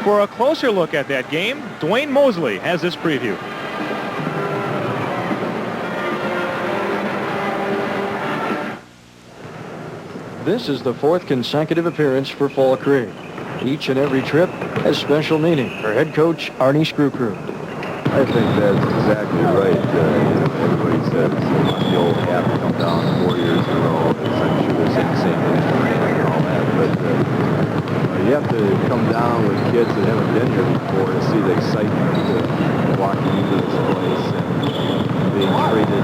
For a closer look at that game, Dwayne Mosley has this preview. This is the fourth consecutive appearance for Fall Creek. Each and every trip has special meaning for head coach Arnie Screwcrew. I think that's exactly right. Everybody says the old hat to come down 4 years in a row. I'm sure they're saying the same thing and all that. But you have to come down with kids that haven't been here before to see the excitement of walking into this place and being treated,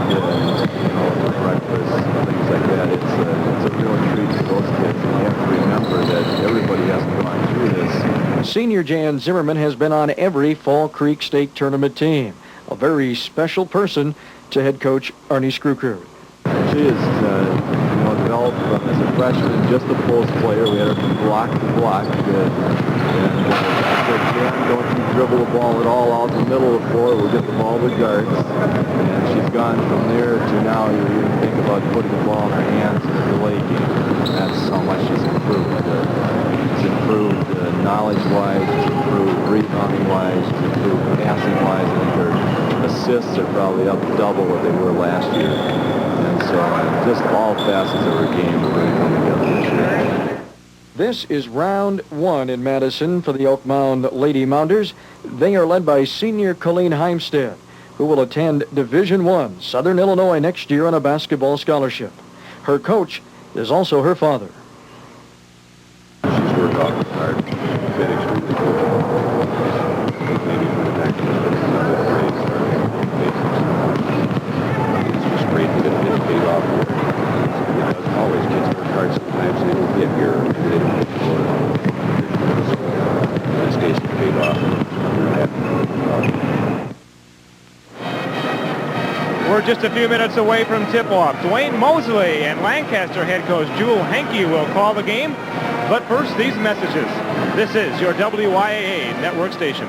for breakfast and things like that. It's a real treat for those kids. And you have to remember that everybody hasn't gone through this. Senior Jan Zimmerman has been on every Fall Creek State Tournament team. A very special person to head coach Arnie Screwcrew. She is, developed from as a freshman, just a post player. We had her from block to block. Don't you dribble the ball at all out in the middle of the floor. We'll get the ball to guards. And she's gone from there to now you even think about putting the ball in her hands in the delay game. That's how much she's improved. She's improved knowledge-wise, she's improved rebounding-wise, she's improved passing-wise. I think her assists are probably up double what they were last year. And so just all facets of her game are really coming together this year. This is round one in Madison for the Elk Mound Lady Mounders. They are led by senior Colleen Heimstead, who will attend Division I, Southern Illinois next year on a basketball scholarship. Her coach is also her father. She's worked awfully hard, been extremely good. Maybe for the next it's just great that it paid off here. It doesn't always. Kids work hard sometimes. They don't get here. They don't get for it. In this case, it paid off. We're just a few minutes away from tip-off. Dwayne Mosley and Lancaster head coach Jewel Henke will call the game. But first, these messages. This is your WYAA network station.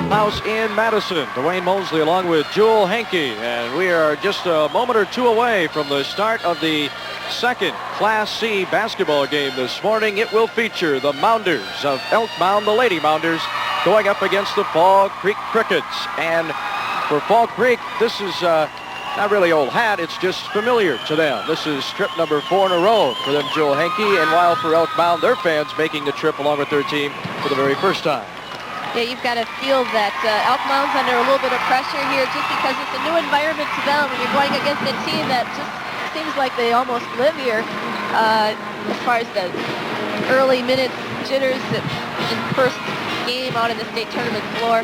House in Madison. Dwayne Mosley along with Jewel Henke. And we are just a moment or two away from the start of the second Class C basketball game this morning. It will feature the Mounders of Elk Mound, the Lady Mounders, going up against the Fall Creek Crickets. And for Fall Creek, this is not really old hat, it's just familiar to them. This is trip number 4 in a row for them, Jewel Henke, and while for Elk Mound, their fans making the trip along with their team for the very first time. Yeah, you've got to feel that Elk Mound's under a little bit of pressure here just because it's a new environment to them when you're going against a team that just seems like they almost live here as far as the early minute jitters in first game out in the state tournament floor.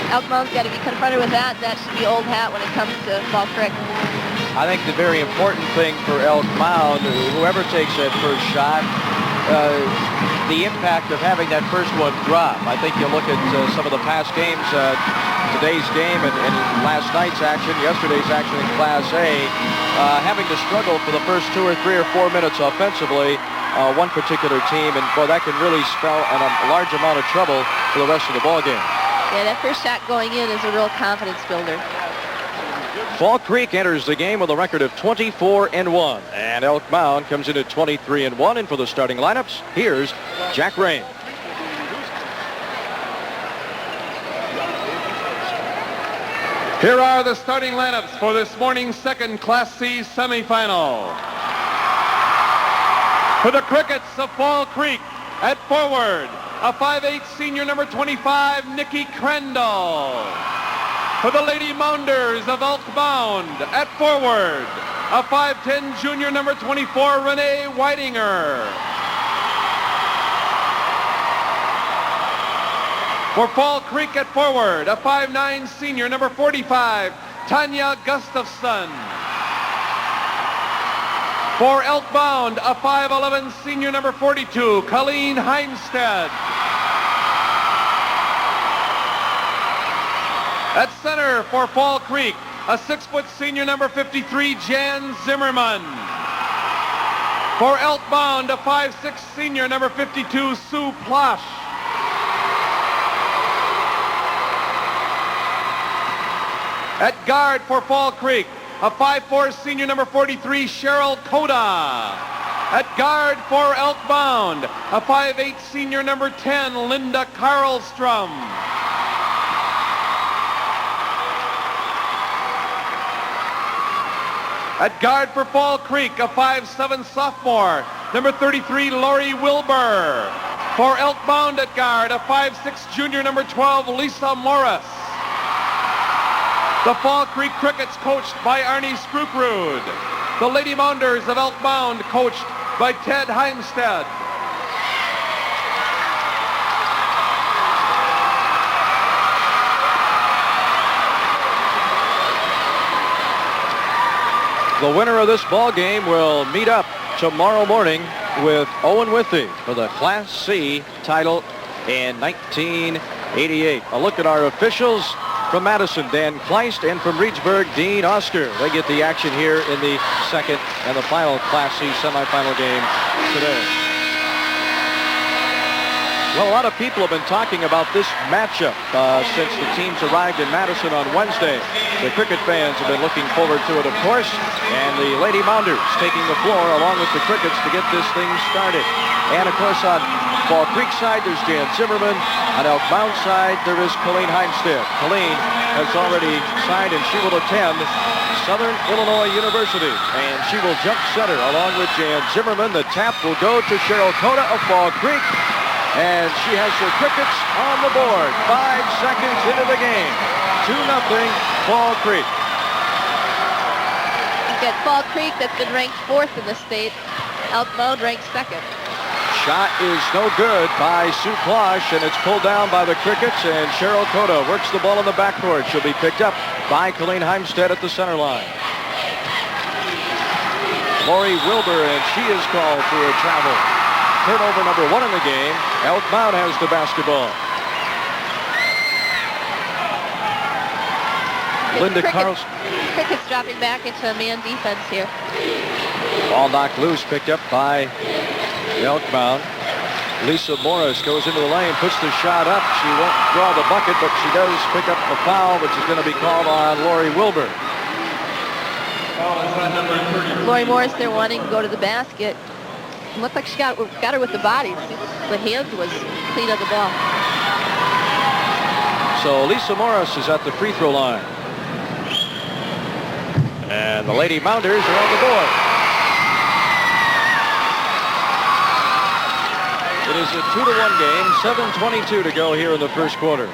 Elk Mound's got to be confronted with that. That should be old hat when it comes to Fall Creek. I think the very important thing for Elk Mound, whoever takes that first shot, the impact of having that first one drop. I think you look at some of the past games, today's game and last night's action, yesterday's action in Class A, having to struggle for the first 2 or 3 or 4 minutes offensively, one particular team, and boy, that can really spell a large amount of trouble for the rest of the ball game. Yeah, that first shot going in is a real confidence builder. Fall Creek enters the game with a record of 24-1, and Elk Mound comes in at 23-1. And for the starting lineups, here's Jack Rain. Here are the starting lineups for this morning's second Class C semifinal. For the Crickets of Fall Creek, at forward, a 5'8" senior number 25, Nikki Crandall. For the Lady Mounders of Elk Mound, at forward, a 5'10" junior number 24, Renee Whitinger. For Fall Creek at forward, a 5'9" senior number 45, Tanya Gustafson. For Elk Mound, a 5'11" senior number 42, Colleen Heimstead. At center for Fall Creek, a 6-foot senior number 53, Jan Zimmerman. For Elk Mound, a 5'6" senior number 52, Sue Plosh. At guard for Fall Creek, a 5'4" senior number 43, Cheryl Koda. At guard for Elk Mound, a 5'8" senior number 10, Linda Karlstrom. At guard for Fall Creek, a 5'7" sophomore, number 33, Lori Wilbur. For Elk Mound at guard, a 5'6" junior, number 12, Lisa Morris. The Fall Creek Crickets coached by Arnie Skrukrud. The Lady Mounders of Elk Mound coached by Ted Heimstead. The winner of this ball game will meet up tomorrow morning with Owen Withey for the Class C title in 1988. A look at our officials. From Madison, Dan Kleist, and from Reedsburg, Dean Oscar. They get the action here in the second and the final Class C semifinal game today. Well, a lot of people have been talking about this matchup since the teams arrived in Madison on Wednesday. The cricket fans have been looking forward to it, of course, and the Lady Mounders taking the floor along with the Crickets to get this thing started. And, of course, on Fall Creek side, there's Jan Zimmerman. On Elk Mound side, there is Colleen Heimstead. Colleen has already signed, and she will attend Southern Illinois University. And she will jump center along with Jan Zimmerman. The tap will go to Cheryl Cota of Fall Creek. And she has her Crickets on the board. 5 seconds into the game. 2-0 Fall Creek. You've got Fall Creek that's been ranked 4th in the state. Elk Mound ranked 2nd. Shot is no good by Sue Plosh, and it's pulled down by the Crickets, and Cheryl Cota works the ball in the backcourt. She'll be picked up by Colleen Heimstead at the center line. Lori Wilbur, and she is called for a travel. Turnover number 1 in the game. Elk Mound has the basketball. Linda Carlson. Crickets dropping back into man defense here. Ball knocked loose, picked up by Elk Mound. Lisa Morris goes into the lane, puts the shot up. She won't draw the bucket, but she does pick up a foul, which is going to be called on Lori Wilbur. Lori Morris, they're wanting to go to the basket. It looked like she got her with the body. The hand was clean of the ball. So Lisa Morris is at the free throw line. And the Lady Mounders are on the board. It is a 2-1 game, 7:22 to go here in the first quarter.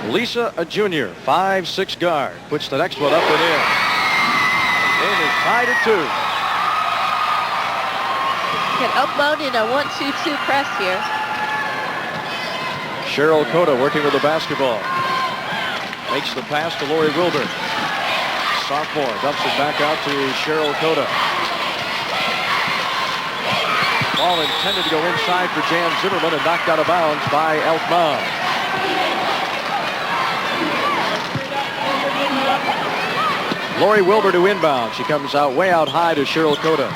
Lisa, a junior, 5'6" guard, puts the next one up and in. Game is tied at 2. Get Elk Mound in a 1-2-2 press here. Cheryl Cota working with the basketball. Makes the pass to Lori Wilbur. Sophomore dumps it back out to Cheryl Cota. Ball intended to go inside for Jan Zimmerman and knocked out of bounds by Elk Mound. Lori Wilbur to inbound. She comes out way out high to Cheryl Cota.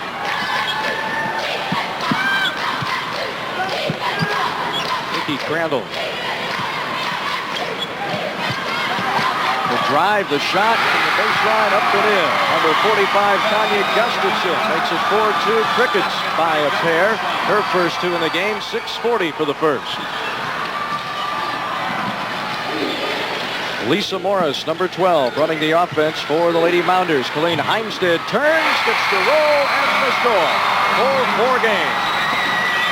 Nikki Crandall. The drive, the shot from the baseline up and in. Number 45, Tanya Gustafson makes it 4-2. Crickets by a pair. Her first 2 in the game. 6:40 for the first. Lisa Morris, number 12, running the offense for the Lady Mounders. Colleen Heimstead turns, gets the roll, and the score. 4-4 game.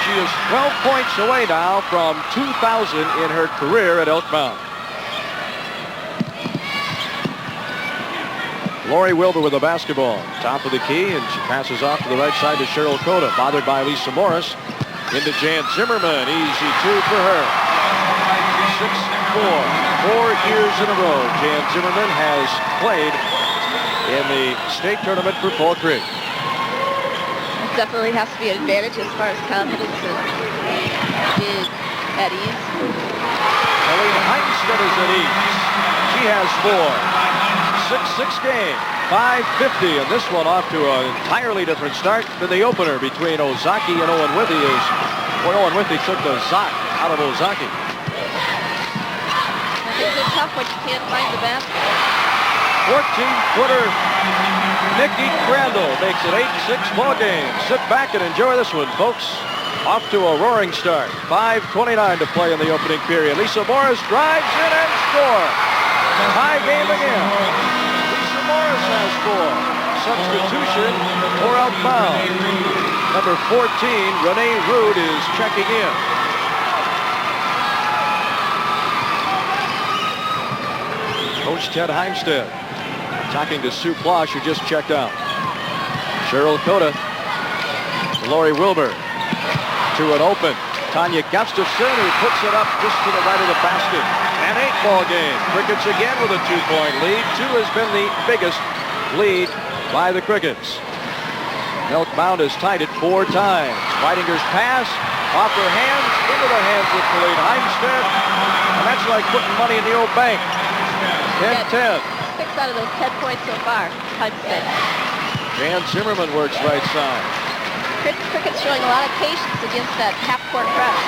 She is 12 points away now from 2,000 in her career at Elk Mound. Lori Wilbur with the basketball. Top of the key, and she passes off to the right side to Cheryl Cota. Bothered by Lisa Morris. Into Jan Zimmerman. Easy 2 for her. 6-4. 4 years in a row, Jan Zimmerman has played in the state tournament for Fall Creek. It definitely has to be an advantage as far as confidence and being at ease. Colleen Heimstead is at ease. She has 4. 6-6 game. 5:50, and this one off to an entirely different start than the opener between Ozaki and Owen Withey. Owen Withey took the Zot out of Ozaki. It's tough when you can't find the basket. 14-footer Nikki Crandall makes it 8-6 ball game. Sit back and enjoy this one, folks. Off to a roaring start. 5:29 to play in the opening period. Lisa Morris drives in and scores. Tie game again. Lisa Morris has scored. Substitution for Mound. Number 14, Renee Rude, is checking in. Coach Ted Heimstead talking to Sue Plosh, who just checked out. Cheryl Cota, Lori Wilbur to an open. Tanya Gustafson, who puts it up just to the right of the basket. An 8-ball game. Crickets again with a 2-point lead. 2 has been the biggest lead by the Crickets. Elk Mound has tied it 4 times. Whitinger's pass off her hands, into the hands of Colleen Heimstead. And that's like putting money in the old bank. 10-10. 6 out of those 10 points so far. Heimstead. Jan Zimmerman works right side. Cricket's showing a lot of patience against that half-court press.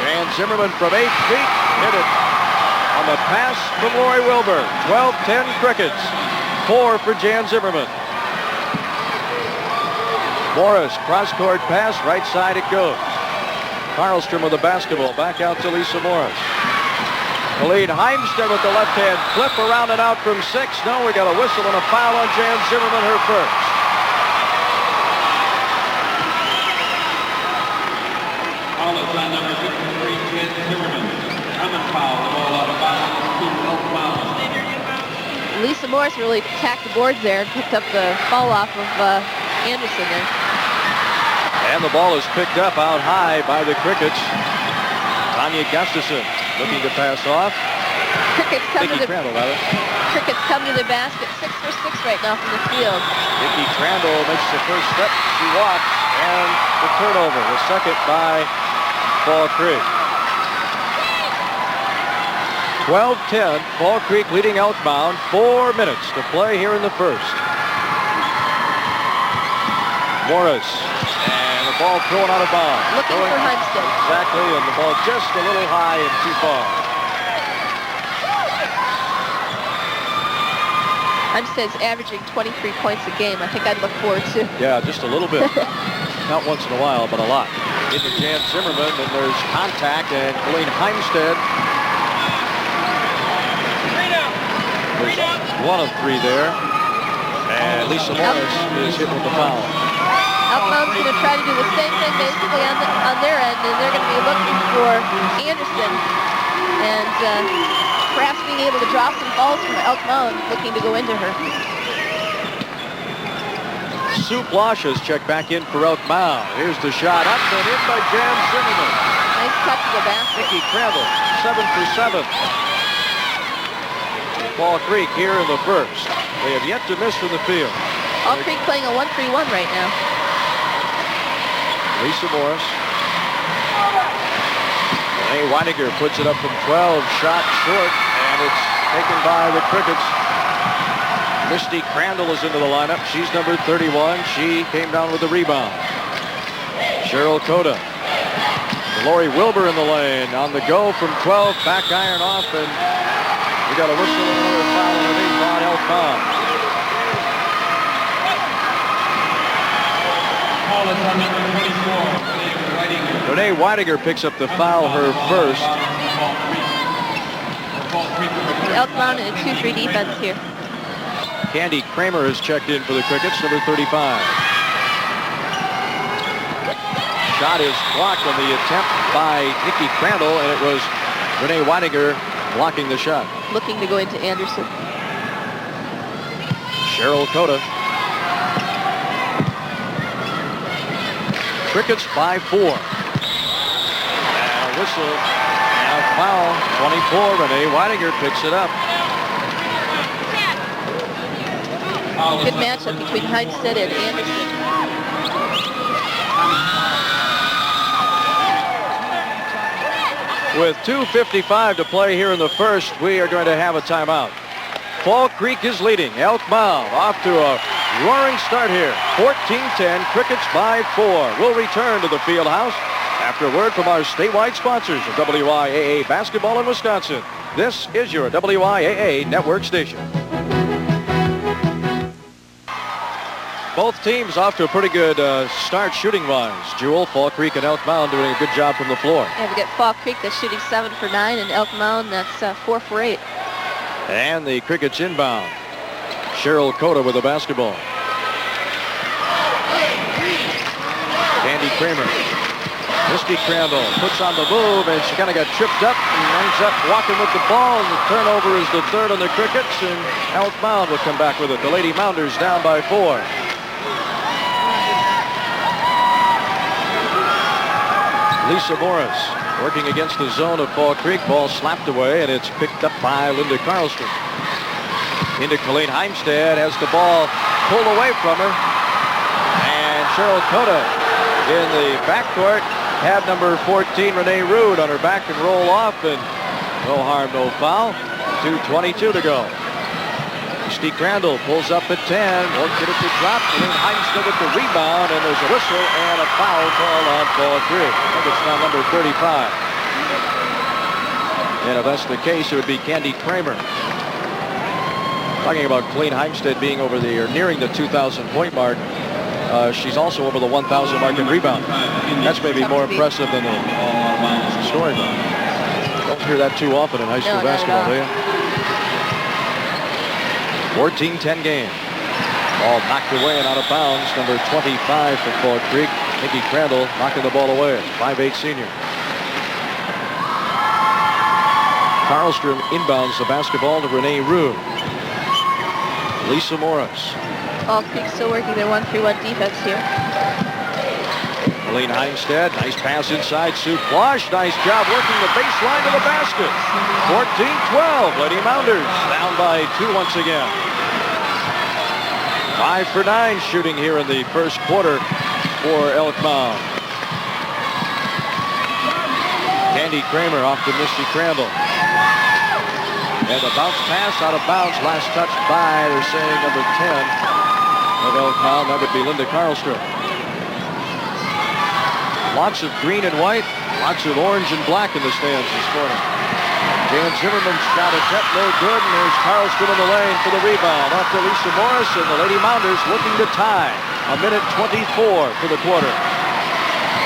Jan Zimmerman from 8 feet hit it on the pass from Lori Wilbur. 12-10 Crickets. 4 for Jan Zimmerman. Morris, cross-court pass, right side it goes. Karlstrom with the basketball, back out to Lisa Morris. Colleen Heimstead with the left hand flip around and out from 6. No, we got a whistle and a foul on Jan Zimmerman, her first. Foul is on number 53, Jan Zimmerman. Common foul, the ball out of bounds to Elk Mound. Lisa Morris really attacked the boards there and picked up the ball off of Anderson there. And the ball is picked up out high by the Crickets. Tanya Gustafson looking to pass off. Crickets come to Crickets come to the basket. 6 for 6 right now from the field. Nikki Crandall makes the first step. She walks, and the turnover, the second by Fall Creek. 12-10, Fall Creek leading Elk Mound. 4 minutes to play here in the first. Morris, and the ball thrown out of bounds. Looking for Heimstead. Exactly, and the ball just a little high and too far. Heimstead's averaging 23 points a game. I think I'd look forward to. Yeah, just a little bit. Not once in a while, but a lot. Into Jan Zimmerman, and there's contact, and Colleen Heimstead. There's 1 of 3 there. And Lisa Morris is hit with the foul. Elk Mound's going to try to do the same thing basically on their end, and they're going to be looking for Anderson. And perhaps being able to draw some balls from Elk Mound, looking to go into her. Sue Plosh has checked back in for Elk Mound. Here's the shot up and in by Jan Zimmerman. Nice touch to the basket. Nikki Crandall, 7 for 7. Fall Creek here in the first. They have yet to miss from the field. Fall Creek playing a 1-3-1 right now. Lisa Morris. Renee Weininger puts it up from 12, shot short, and it's taken by the Crickets. Misty Crandall is into the lineup. She's number 31. She came down with the rebound. Cheryl Cota. Lori Wilbur in the lane. On the go from 12. Back iron off, and we got a whistle and another foul underneath on Elk Mound. Foul is on number 24, Renee Weininger picks up the foul, her first. Elk Mound in a 2-3 defense here. Candy Kramer has checked in for the Crickets, number 35. Shot is blocked on the attempt by Nikki Crandall, and it was Renee Weininger blocking the shot. Looking to go into Anderson. Cheryl Cota. Crickets by 4. And a whistle and a foul. 24. Renee Weininger picks it up. Good matchup between Heimstead and Anderson. With 2:55 to play here in the first, we are going to have a timeout. Fall Creek is leading. Elk Mound off to a roaring start here. 14-10, Crickets by 4. We'll return to the field house after a word from our statewide sponsors of WIAA basketball in Wisconsin. This is your WIAA network station. Both teams off to a pretty good start shooting-wise. Jewel, Fall Creek, and Elk Mound doing a good job from the floor. Yeah, we get Fall Creek that's shooting 7 for 9, and Elk Mound that's 4 for 8. And the Crickets inbound. Cheryl Cota with the basketball. Candy Kramer. Misty Crandall puts on the move, and she kind of got tripped up and ends up walking with the ball. And the turnover is the third on the Crickets, and Elk Mound will come back with it. The Lady Mounders down by 4. Lisa Morris working against the zone of Fall Creek. Ball slapped away, and it's picked up by Linda Carlstrom. Into Colleen Heimstead, has the ball pulled away from her. And Cheryl Cota in the backcourt had number 14, Renee Rude, on her back and roll off, and no harm, no foul. 2:22 to go. Steve Crandall pulls up at 10. Won't get it to drop. Colleen Heimstead with the rebound, and there's a whistle and a foul call on Fall Creek. I think it's now number 35. And if that's the case, it would be Candy Kramer. Talking about Colleen Heimstead being over the, or nearing the 2,000 point mark. She's also over the 1,000 mark in rebound. That's maybe more impressive than the scoring. Don't hear that too often in high school basketball, do you? 14-10 game. Ball knocked away and out of bounds. Number 25 for Fall Creek. Nikki Crandall knocking the ball away. 5'8" senior. Carlstrom inbounds the basketball to Renee Rude. Lisa Morris. Fall Creek still working their 1-3-1 defense here. Colleen Heimstead, nice pass inside. Sue Plosh, nice job working the baseline to the basket. 14-12, Lady Mounders down by 2 once again. 5 for 9 shooting here in the first quarter for Elk Mound. Candy Kramer off to Misty Crandall. And the bounce pass out of bounds, last touched by, they're saying, number 10 of Elk Mound. That would be Linda Carlstrom. Lots of green and white, lots of orange and black in the stands this morning. Jan Zimmerman's shot attempt, no good, and there's Carlstrom in the lane for the rebound. Off to Lisa Morris, and the Lady Mounders looking to tie. 1:24 for the quarter.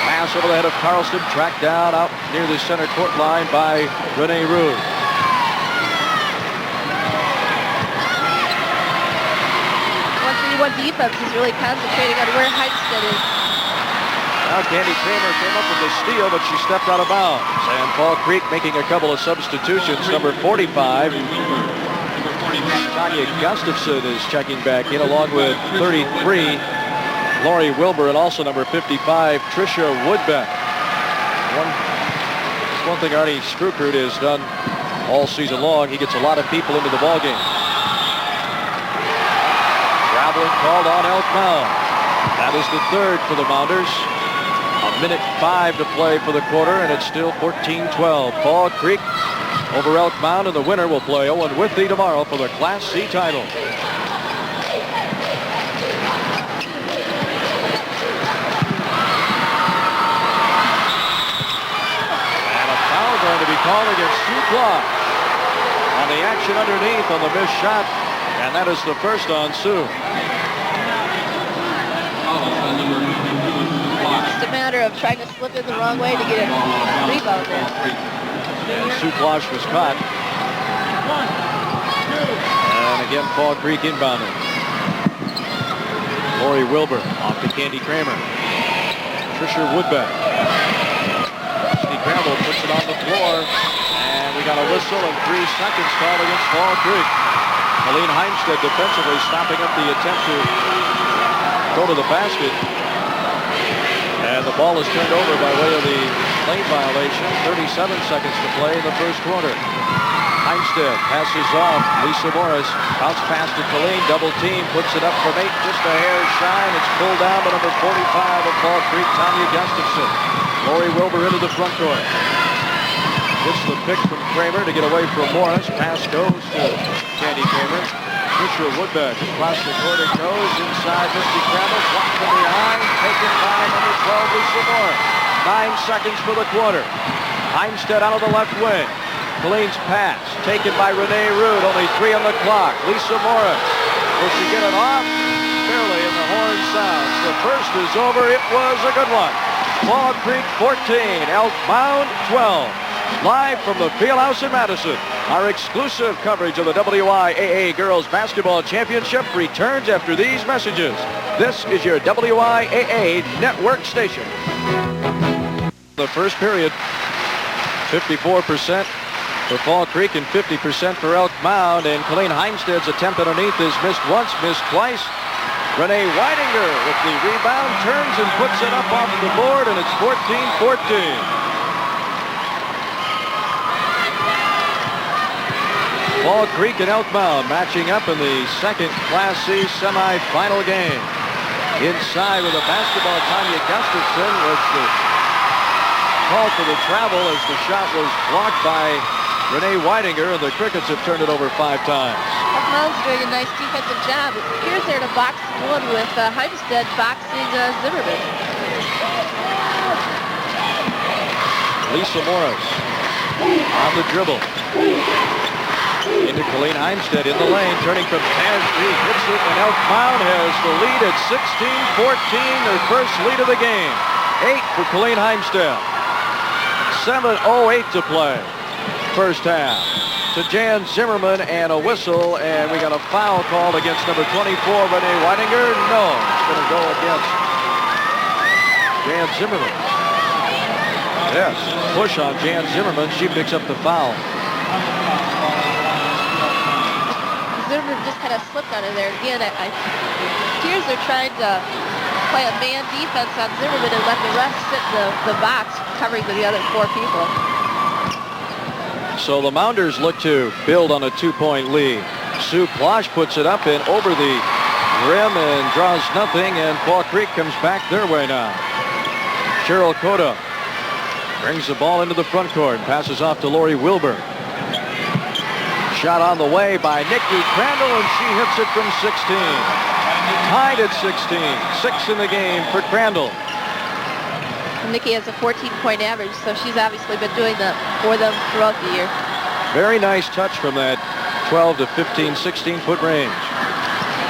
Pass over the head of Carlstrom, tracked down out near the center court line by Renee Rude. Defense is really concentrating on where Heimstead is. Now Candy Kramer came up with the steal, but she stepped out of bounds. And Fall Creek making a couple of substitutions. Number 45, Tanya Gustafson is checking back in, along with 33, Lori Wilbur, and also number 55, Tricia Woodbeck. One thing Arnie Strukrud has done all season long, he gets a lot of people into the ballgame. Called on Elk Mound. That is the third for the Mounders. 1:05 to play for the quarter, and it's still 14-12. Fall Creek over Elk Mound, and the winner will play Owen Withey tomorrow for the Class C title. And a foul going to be called against Sue Clark on the action underneath on the missed shot, and that is the first on Sue. Just a matter of trying to slip in the wrong way to get a rebound there. And Sue Plosh was caught. And again, Fall Creek inbounding. Lori Wilbur off to Candy Kramer. Tricia Woodbeck. Steve Campbell puts it on the floor. And we got a whistle and 3 seconds called against Fall Creek. Colleen Heimstead defensively stopping up the attempt to go to the basket. And the ball is turned over by way of the lane violation. 37 seconds to play in the first quarter. Heimstead passes off. Lisa Morris. Bounce pass to Colleen. Double team. Puts it up from 8. Just a hair shine. It's pulled down by number 45 of Fall Creek, Tanya Gustafson. Lori Wilbur into the front court. Gets the pick from Kramer to get away from Morris. Pass goes to Candy Kramer. Tricia Woodbeck across the court. It goes inside Misty Crandall. Blocked from behind. Taken by number 12, Lisa Morris. 9 seconds for the quarter. Heimstead out of the left wing. Colleen's pass taken by Renee Rude. Only 3 on the clock. Lisa Morris. Will she get it off? barely, and the horn sounds. The first is over. It was a good one. Fall Creek 14, Elk Mound 12. Live from the Fieldhouse in Madison, our exclusive coverage of the WIAA Girls Basketball Championship returns after these messages. This is your WIAA network station. The first period, 54% for Fall Creek and 50% for Elk Mound, and Colleen Heimsted's attempt underneath is missed once, missed twice. Renee Weidinger with the rebound, turns and puts it up off the board, and it's 14-14. Fall Creek and Elk Mound matching up in the second Class C semifinal game. Inside with a basketball, Tanya Gustafson was the call for the travel as the shot was blocked by Renee Weidinger, and the Crickets have turned it over 5 times. Elk Mound's doing a nice defensive job. It appears they're in a box one with Heimsted boxing Zimmerman. Lisa Morris on the dribble. Into Colleen Heimsted in the lane, turning from 10. She hits it, and Elk Mound has the lead at 16-14, their first lead of the game. 8 for Colleen Heimsted. 7:08 to play. First half. To Jan Zimmerman, and a whistle, and we got a foul called against number 24, Renee Weidinger. No, it's going to go against Jan Zimmerman. Yes, push on Jan Zimmerman. She picks up the foul. Zimmerman just kind of slipped out of there. Again, it appears they're trying to play a man defense on Zimmerman and let the rest sit in the box, covering the other 4 people. So the Mounders look to build on a 2-point lead. Sue Plosh puts it up and over the rim and draws nothing, and Fall Creek comes back their way now. Cheryl Cota brings the ball into the front court and passes off to Lori Wilbur. Shot on the way by Nikki Crandall, and she hits it from 16. Tied at 16. 6 in the game for Crandall. Nikki has a 14-point average, so she's obviously been doing that for them throughout the year. Very nice touch from that 12 to 15, 16-foot range.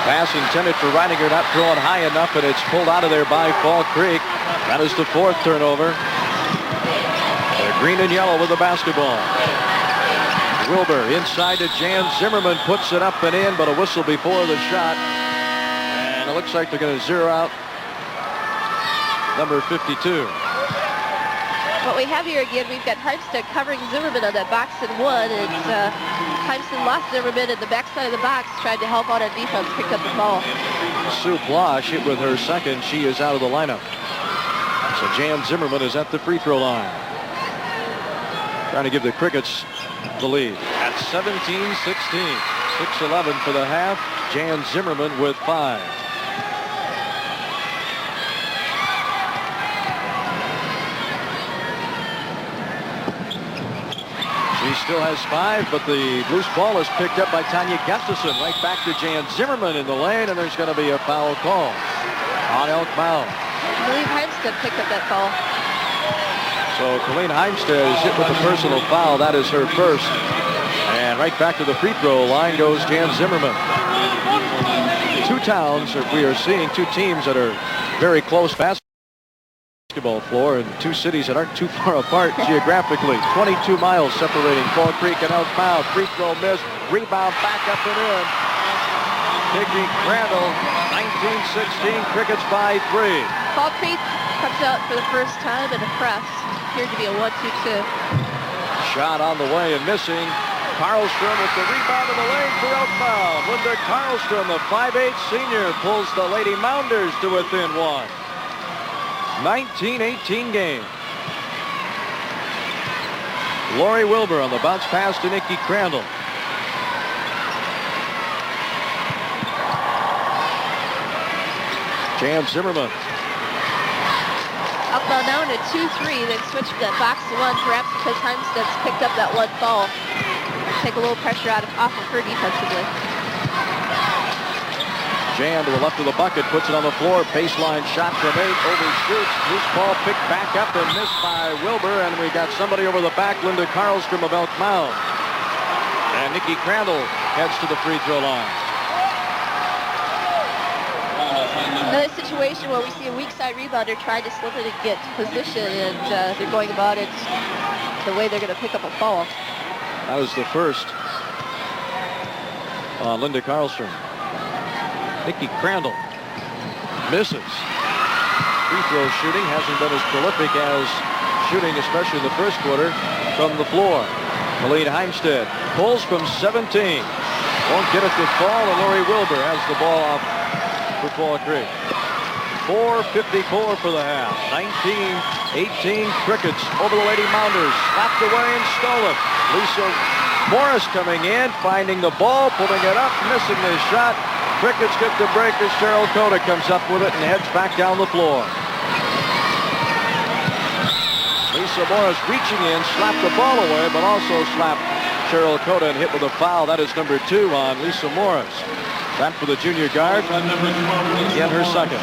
Pass intended for Reininger, not throwing high enough, and it's pulled out of there by Fall Creek. That is the 4th turnover. They're green and yellow with the basketball. Wilbur inside to Jan Zimmerman, puts it up and in, but a whistle before the shot. And it looks like they're going to zero out number 52. What we have here again, we've got Heimsted covering Zimmerman on that box and 1. It's Heimsted lost Zimmerman in the backside of the box, tried to help out on defense, picked up the ball. Sue Plosh hit with her second. She is out of the lineup. So Jan Zimmerman is at the free throw line. Trying to give the Crickets the lead at 17-16. 6:11 for the half. Jan Zimmerman with 5. She still has 5, but the loose ball is picked up by Tanya Gustafson. Right back to Jan Zimmerman in the lane, and there's going to be a foul call on Elk Mound. I believe Heimsted picked up that foul. So Colleen Heimsted is hit with a personal foul. That is her first. And right back to the free throw line goes Jan Zimmerman. 2 towns that we are seeing, 2 teams that are very close basketball floor, and 2 cities that aren't too far apart geographically. 22 miles separating Fall Creek and Elk Mound. Free throw missed. Rebound back up and in. Nikki Crandall, 19-16, Crickets by 3. Fall Creek comes out for the first time in a press. Appeared to be a 1-2-2. Shot on the way and missing. Karlstrom with the rebound in the lane for Elk Mound. Linda Karlstrom, the 5'8 senior, pulls the Lady Mounders to within 1. 19-18 game. Lori Wilbur on the bounce pass to Nikki Crandall. Jan Zimmerman. Elk Mound now in a 2-3. They've switched to that box 1, perhaps because Heimsted's picked up that 1 foul. Take a little pressure off of her defensively. Jan to the left of the bucket, puts it on the floor. Baseline shot from 8, overshoots. Loose ball picked back up and missed by Wilbur, and we got somebody over the back, Linda Karlstrom of Elk Mound. And Nikki Crandall heads to the free throw line. Another situation where we see a weak side rebounder trying to slip it and get position, and they're going about it the way they're going to pick up a foul. That was the first on Linda Carlstrom. Nikki Crandall misses. Free throw shooting hasn't been as prolific as shooting, especially in the first quarter, from the floor. Colleen Heimstead pulls from 17. Won't get it to fall, and Lori Wilbur has the ball off for Fall Creek. 4:54 for the half. 19-18 Crickets over the Lady Mounders. Slapped away and stolen. Lisa Morris coming in, finding the ball, putting it up, missing the shot. Crickets get the break as Cheryl Cota comes up with it and heads back down the floor. Lisa Morris reaching in, slapped the ball away, but also slapped Cheryl Cota and hit with a foul. That is number 2 on Lisa Morris. That for the junior guard. Again, her second.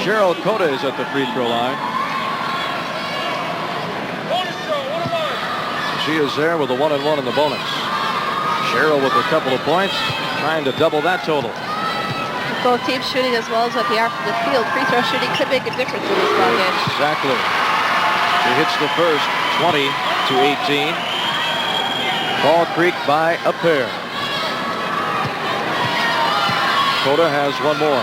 Cheryl Cota is at the free throw line. She is there with a 1-and-1 in the bonus. Cheryl with a couple of points, trying to double that total. Both teams shooting as well as what they are from the field. Free throw shooting could make a difference in this ball game. Exactly. She hits the first, 20-18. Fall Creek by a pair. Cota has one more.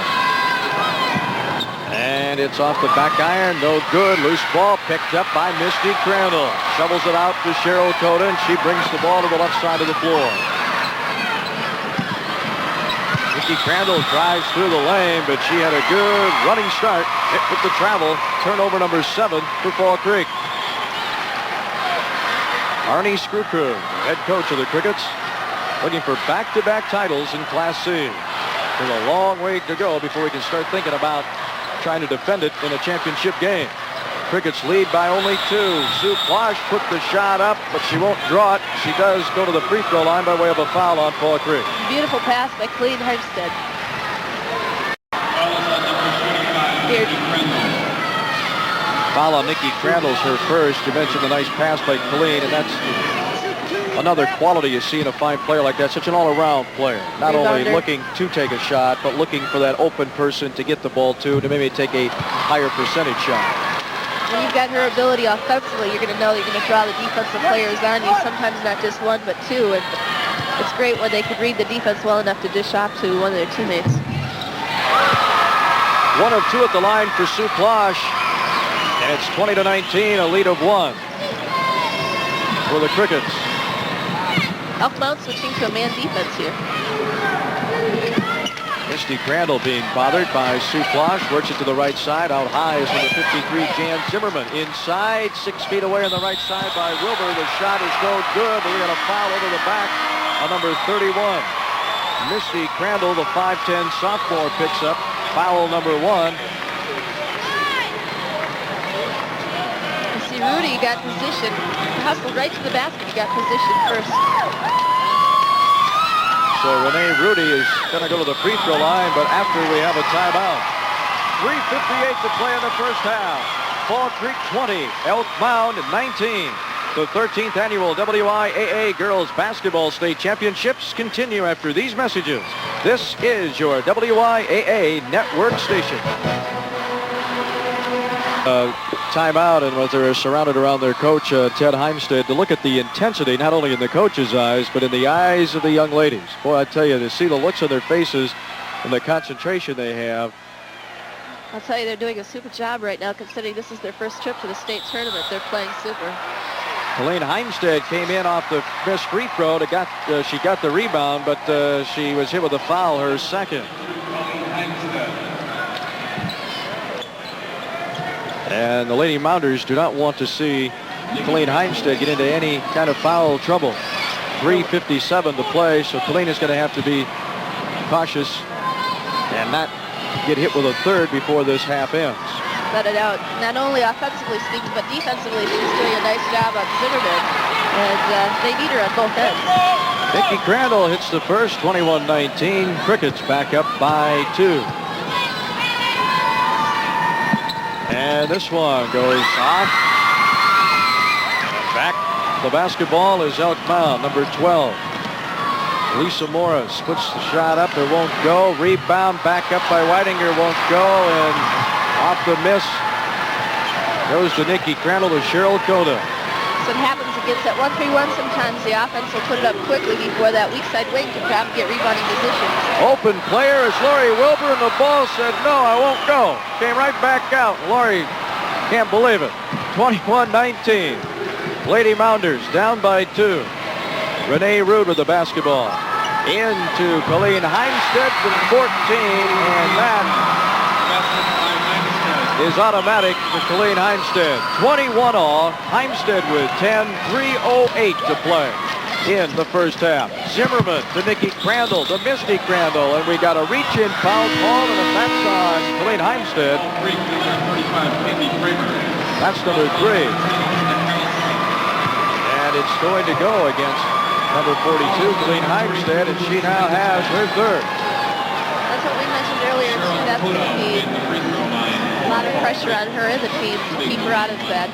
And it's off the back iron. No good. Loose ball picked up by Misty Crandall. Shovels it out to Cheryl Cota, and she brings the ball to the left side of the floor. Misty Crandall drives through the lane, but she had a good running start. Hit with the travel. Turnover number 7 for Fall Creek. Arnie Screwcrew, head coach of the Crickets, looking for back-to-back titles in Class C. There's a long way to go before we can start thinking about trying to defend it in a championship game. Crickets lead by only 2. Sue Plosh put the shot up, but she won't draw it. She does go to the free throw line by way of a foul on Fall Creek. Beautiful pass by Colleen Heimstead. Foul on Nikki Crandall's her first. You mentioned the nice pass by Colleen, and that's another quality you see in a fine player like that. Such an all-around player. Not only looking to take a shot, but looking for that open person to get the ball to maybe take a higher percentage shot. When you've got her ability offensively, you're going to know that you're going to draw the defensive players on you, sometimes not just 1, but 2. And it's great when they can read the defense well enough to dish off to one of their teammates. 1 of 2 at the line for Sue Plosh. And it's 20-19, a lead of 1 for the Crickets. Elk Mound switching to a man defense here. Misty Crandall being bothered by Sue Plosh. Works it to the right side. Out high is number 53, Jan Zimmerman. Inside, 6 feet away on the right side by Wilbur. The shot is no good, but we got a foul over the back on number 31. Misty Crandall, the 5'10 sophomore, picks up foul number 1. You see Rudy got position. Hustled right to the basket. He got position first. So Renee Rudy is going to go to the free throw line, but after we have a timeout. 3:58 to play in the first half. Fall Creek 20, Elk Mound 19. The 13th annual WIAA Girls Basketball State Championships continue after these messages. This is your WIAA Network station. Timeout, and as they're surrounded around their coach, Ted Heimstead, to look at the intensity, not only in the coach's eyes, but in the eyes of the young ladies. Boy, I tell you, to see the looks on their faces and the concentration they have. I'll tell you, they're doing a super job right now, considering this is their first trip to the state tournament. They're playing super. Colleen Heimstead came in off the missed free throw. She got the rebound, but she was hit with a foul, her second. And the Lady Mounders do not want to see Colleen Heimstead get into any kind of foul trouble. 3:57 to play, so Colleen is going to have to be cautious and not get hit with a third before this half ends. Let it out. Not only offensively speaking, but defensively, she's doing a nice job on Zimmerman, and they need her on both ends. Nikki Crandall hits the first, 21-19. Crickets back up by 2. And this one goes off. Back the basketball is Elk Mound, number 12. Lisa Morris puts the shot up. It won't go. Rebound back up by Weidinger. Won't go. And off the miss goes to Nikki Crandall to Cheryl Cota. So it happens against that 1-3-1. Sometimes the offense will put it up quickly before that weak side wing can grab and get rebounding position. Open player is Lori Wilbur, and the ball said, no, I won't go. Came right back out. Lori can't believe it. 21-19. Lady Mounders down by 2. Renee Rude with the basketball. Into Colleen Heimstead from 14, and that is automatic for Colleen Heimstead. 21 all. Heimstead with 10, 3:08 to play in the first half. Zimmerman to Nikki Crandall, to Misty Crandall, and we got a reach-in foul call, and if that's on Colleen Heimstead, that's number 3. And it's going to go against number 42, Colleen Heimstead, and she now has her 3rd. That's what we mentioned earlier, too. That's going to be a lot of pressure on her and the team to keep her out of that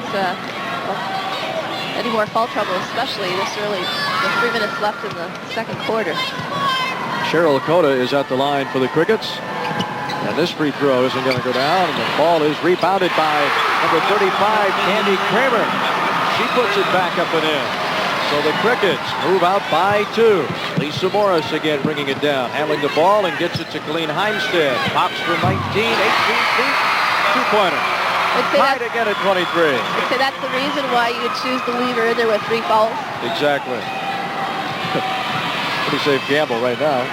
any more foul trouble, especially this early, with 3 minutes left in the second quarter. Cheryl Cota is at the line for the Crickets, and this free throw isn't going to go down, and the ball is rebounded by number 35, Candy Kramer. She puts it back up and in. So the Crickets move out by 2. Lisa Morris again bringing it down, handling the ball and gets it to Colleen Heimstead. Pops for 19, 18 feet, 2-pointer. Tied again at 23. I'd say that's the reason why you choose to leave her in there with 3 fouls. Exactly. Pretty safe gamble right now.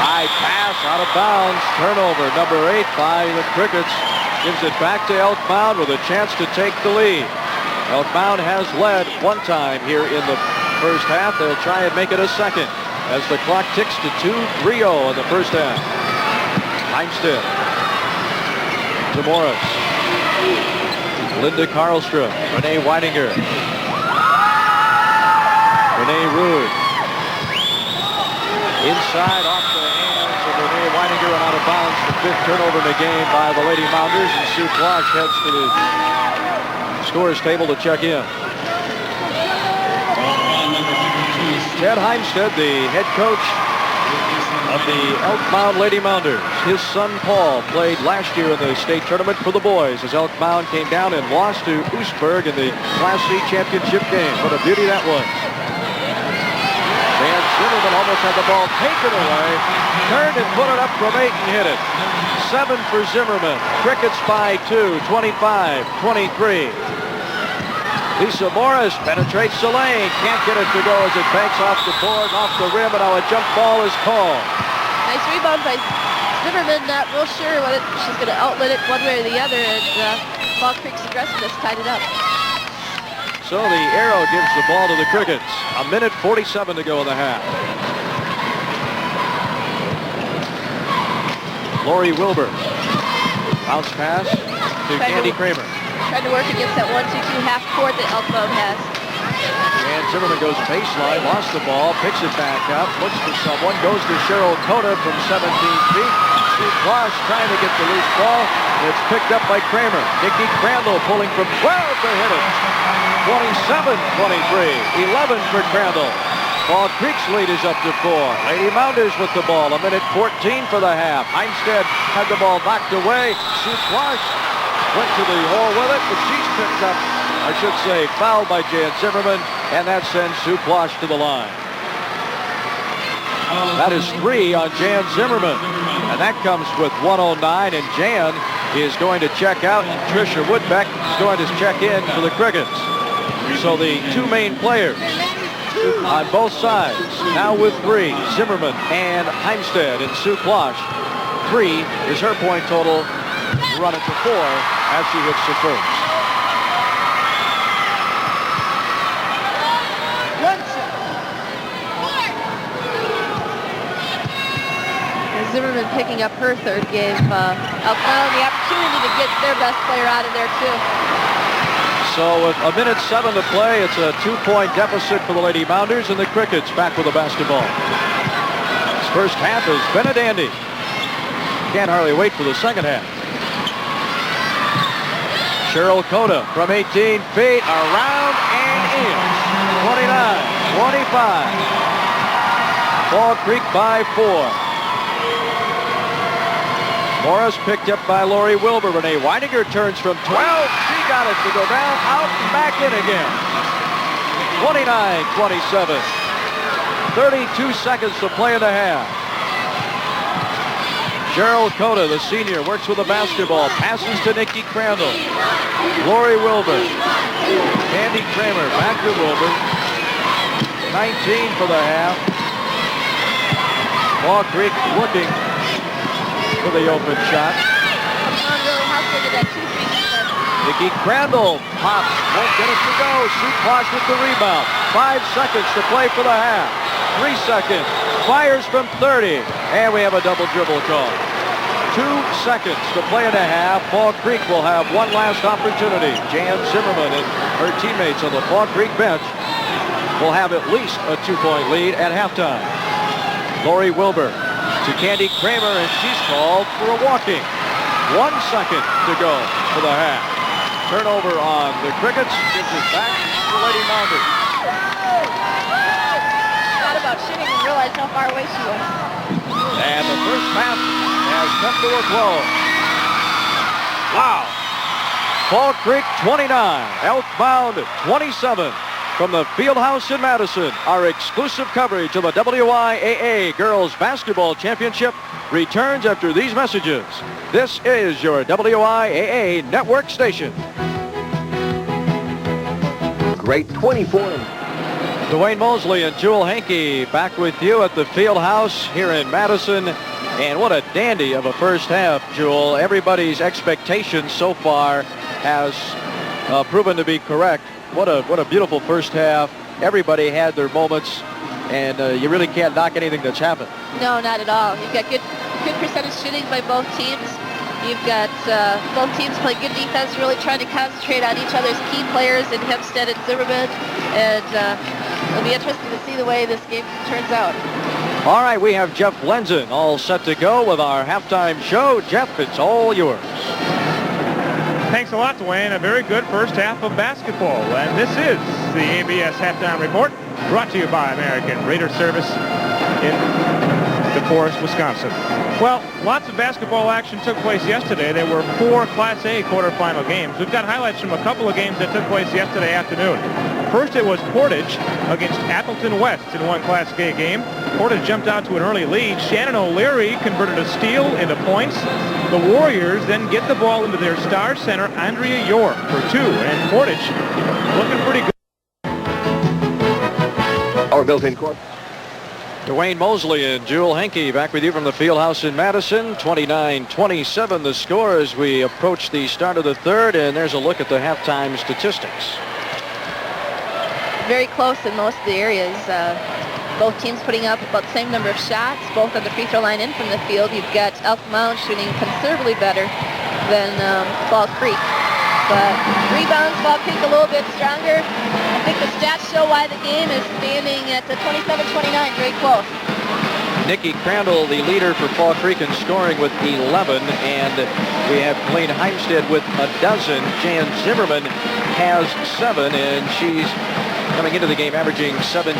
High pass out of bounds. Turnover, number 8 by the Crickets. Gives it back to Elk Mound with a chance to take the lead. Elk Mound has led one time here in the first half. They'll try and make it a second as the clock ticks to 2:30 in the first half. Heimstead to Morris. Linda Karlstrom. Renee Weidinger. Renee Rude. Inside off the hands of Renee Weidinger and out of bounds. The 5th turnover in the game by the Lady Mounders, and Sue Klosh heads to the scorer's table to check in. Ted Heimstead, the head coach of the Elk Mound Lady Mounders. His son Paul played last year in the state tournament for the boys as Elk Mound came down and lost to Oostburg in the Class C championship game. What a beauty that was. Dan Zimmerman almost had the ball taken away. Turned and put it up from 8 and hit it. 7 for Zimmerman. Crickets by 2, 25-23. Lisa Morris penetrates the lane. Can't get it to go as it banks off the board, off the rim, and now a jump ball is called. Nice rebound by Zimmerman. Not real sure whether she's going to outlet it one way or the other, and Fall Creek's aggressiveness tied it up. So the arrow gives the ball to the Crickets. 1:47 to go in the half. Lori Wilbur. Bounce pass to Candy Kramer. Trying to work against that 1-2-2 half court that Elk Mound has. And Zimmerman goes baseline, lost the ball, picks it back up, looks for someone, goes to Cheryl Cota from 17 feet. Sue Klosh trying to get the loose ball. It's picked up by Kramer. Nikki Crandall pulling from 12 to hit it. 27-23, 11 for Crandall. Fall Creek's lead is up to 4. Lady Mounders with the ball, 1:14 for the half. Heimstead had the ball knocked away. Sue Klosh went to the hole with it, but she's picked up, I should say, fouled by Jan Zimmerman, and that sends Sue Klosh to the line. That is 3 on Jan Zimmerman, and that comes with 1:09, and Jan is going to check out, and Tricia Woodbeck is going to check in for the Crickets. So the 2 main players on both sides, now with 3, Zimmerman and Heimstead, and Sue Klosh. 3 is her point total. Run it to 4 as she hits the first. Zimmerman picking up her 3rd gave Elk Mound the opportunity to get their best player out of there too. So with 1:07 to play, it's a 2-point deficit for the Lady Mounders, and the Crickets back with the basketball. This first half has been a dandy. Can't hardly wait for the second half. Cheryl Cota from 18 feet, around and in. 29-25. Fall Creek by 4. Morris picked up by Lori Wilbur. Renee Weininger turns from 12. She got it to go down, out, and back in again. 29-27. 32 seconds to play in the half. Cheryl Cota, the senior, works with the basketball. Passes to Nikki Crandall. Lori Wilbur. Candy Kramer back to Wilbur. 19 for the half. Fall Creek looking for the open shot. Nikki Crandall pops, won't get it to go. Sue Klosh with the rebound. 5 seconds to play for the half. 3 seconds. Fires from 30. And we have a double dribble call. 2 seconds to play in the half. Fall Creek will have one last opportunity. Jan Zimmerman and her teammates on the Fall Creek bench will have at least a 2-point lead at halftime. Lori Wilbur to Candy Kramer, and she's called for a walking. 1 second to go for the half. Turnover on the Crickets. Gives it back to Lady Mounders. Thought about shooting and realized how far away she was. And the first half has come to a close. Wow. Fall Creek 29, Elk Mound 27. From the Fieldhouse in Madison, our exclusive coverage of the WIAA Girls Basketball Championship returns after these messages. This is your WIAA network station. Great 24. Dwayne Mosley and Jewel Hankey back with you at the Fieldhouse here in Madison. And what a dandy of a first half, Jewel. Everybody's expectations so far has proven to be correct. What a beautiful first half. Everybody had their moments, and you really can't knock anything that's happened. No, not at all. You've got good percentage shooting by both teams. You've got both teams playing good defense, really trying to concentrate on each other's key players in Hempstead and Zimmerman. And it'll be interesting to see the way this game turns out. All right, we have Jeff Lenzen all set to go with our halftime show. Jeff, it's all yours. Thanks a lot, Dwayne. A very good first half of basketball. And this is the ABS Halftime Report, brought to you by American Raider Service in DeForest, Wisconsin. Well, lots of basketball action took place yesterday. There were 4 Class A quarterfinal games. We've got highlights from a couple of games that took place yesterday afternoon. First, it was Portage against Appleton West in one Class A game. Portage jumped out to an early lead. Shannon O'Leary converted a steal into points. The Warriors then get the ball into their star center, Andrea York, for 2. And Portage looking pretty good. Our built-in court. Dwayne Mosley and Jewel Hankey back with you from the Fieldhouse in Madison. 29-27 the score as we approach the start of the third. And there's a look at the halftime statistics. Very close in most of the areas. Both teams putting up about the same number of shots, both on the free throw line and from the field. You've got Elk Mound shooting considerably better than Fall Creek. But rebounds, Fall Creek a little bit stronger. I think the stats show why the game is standing at the 27-29, very close. Nikki Crandall, the leader for Fall Creek in scoring with 11, and we have Colleen Heimstead with a dozen. Jan Zimmerman has 7, and she's coming into the game averaging 17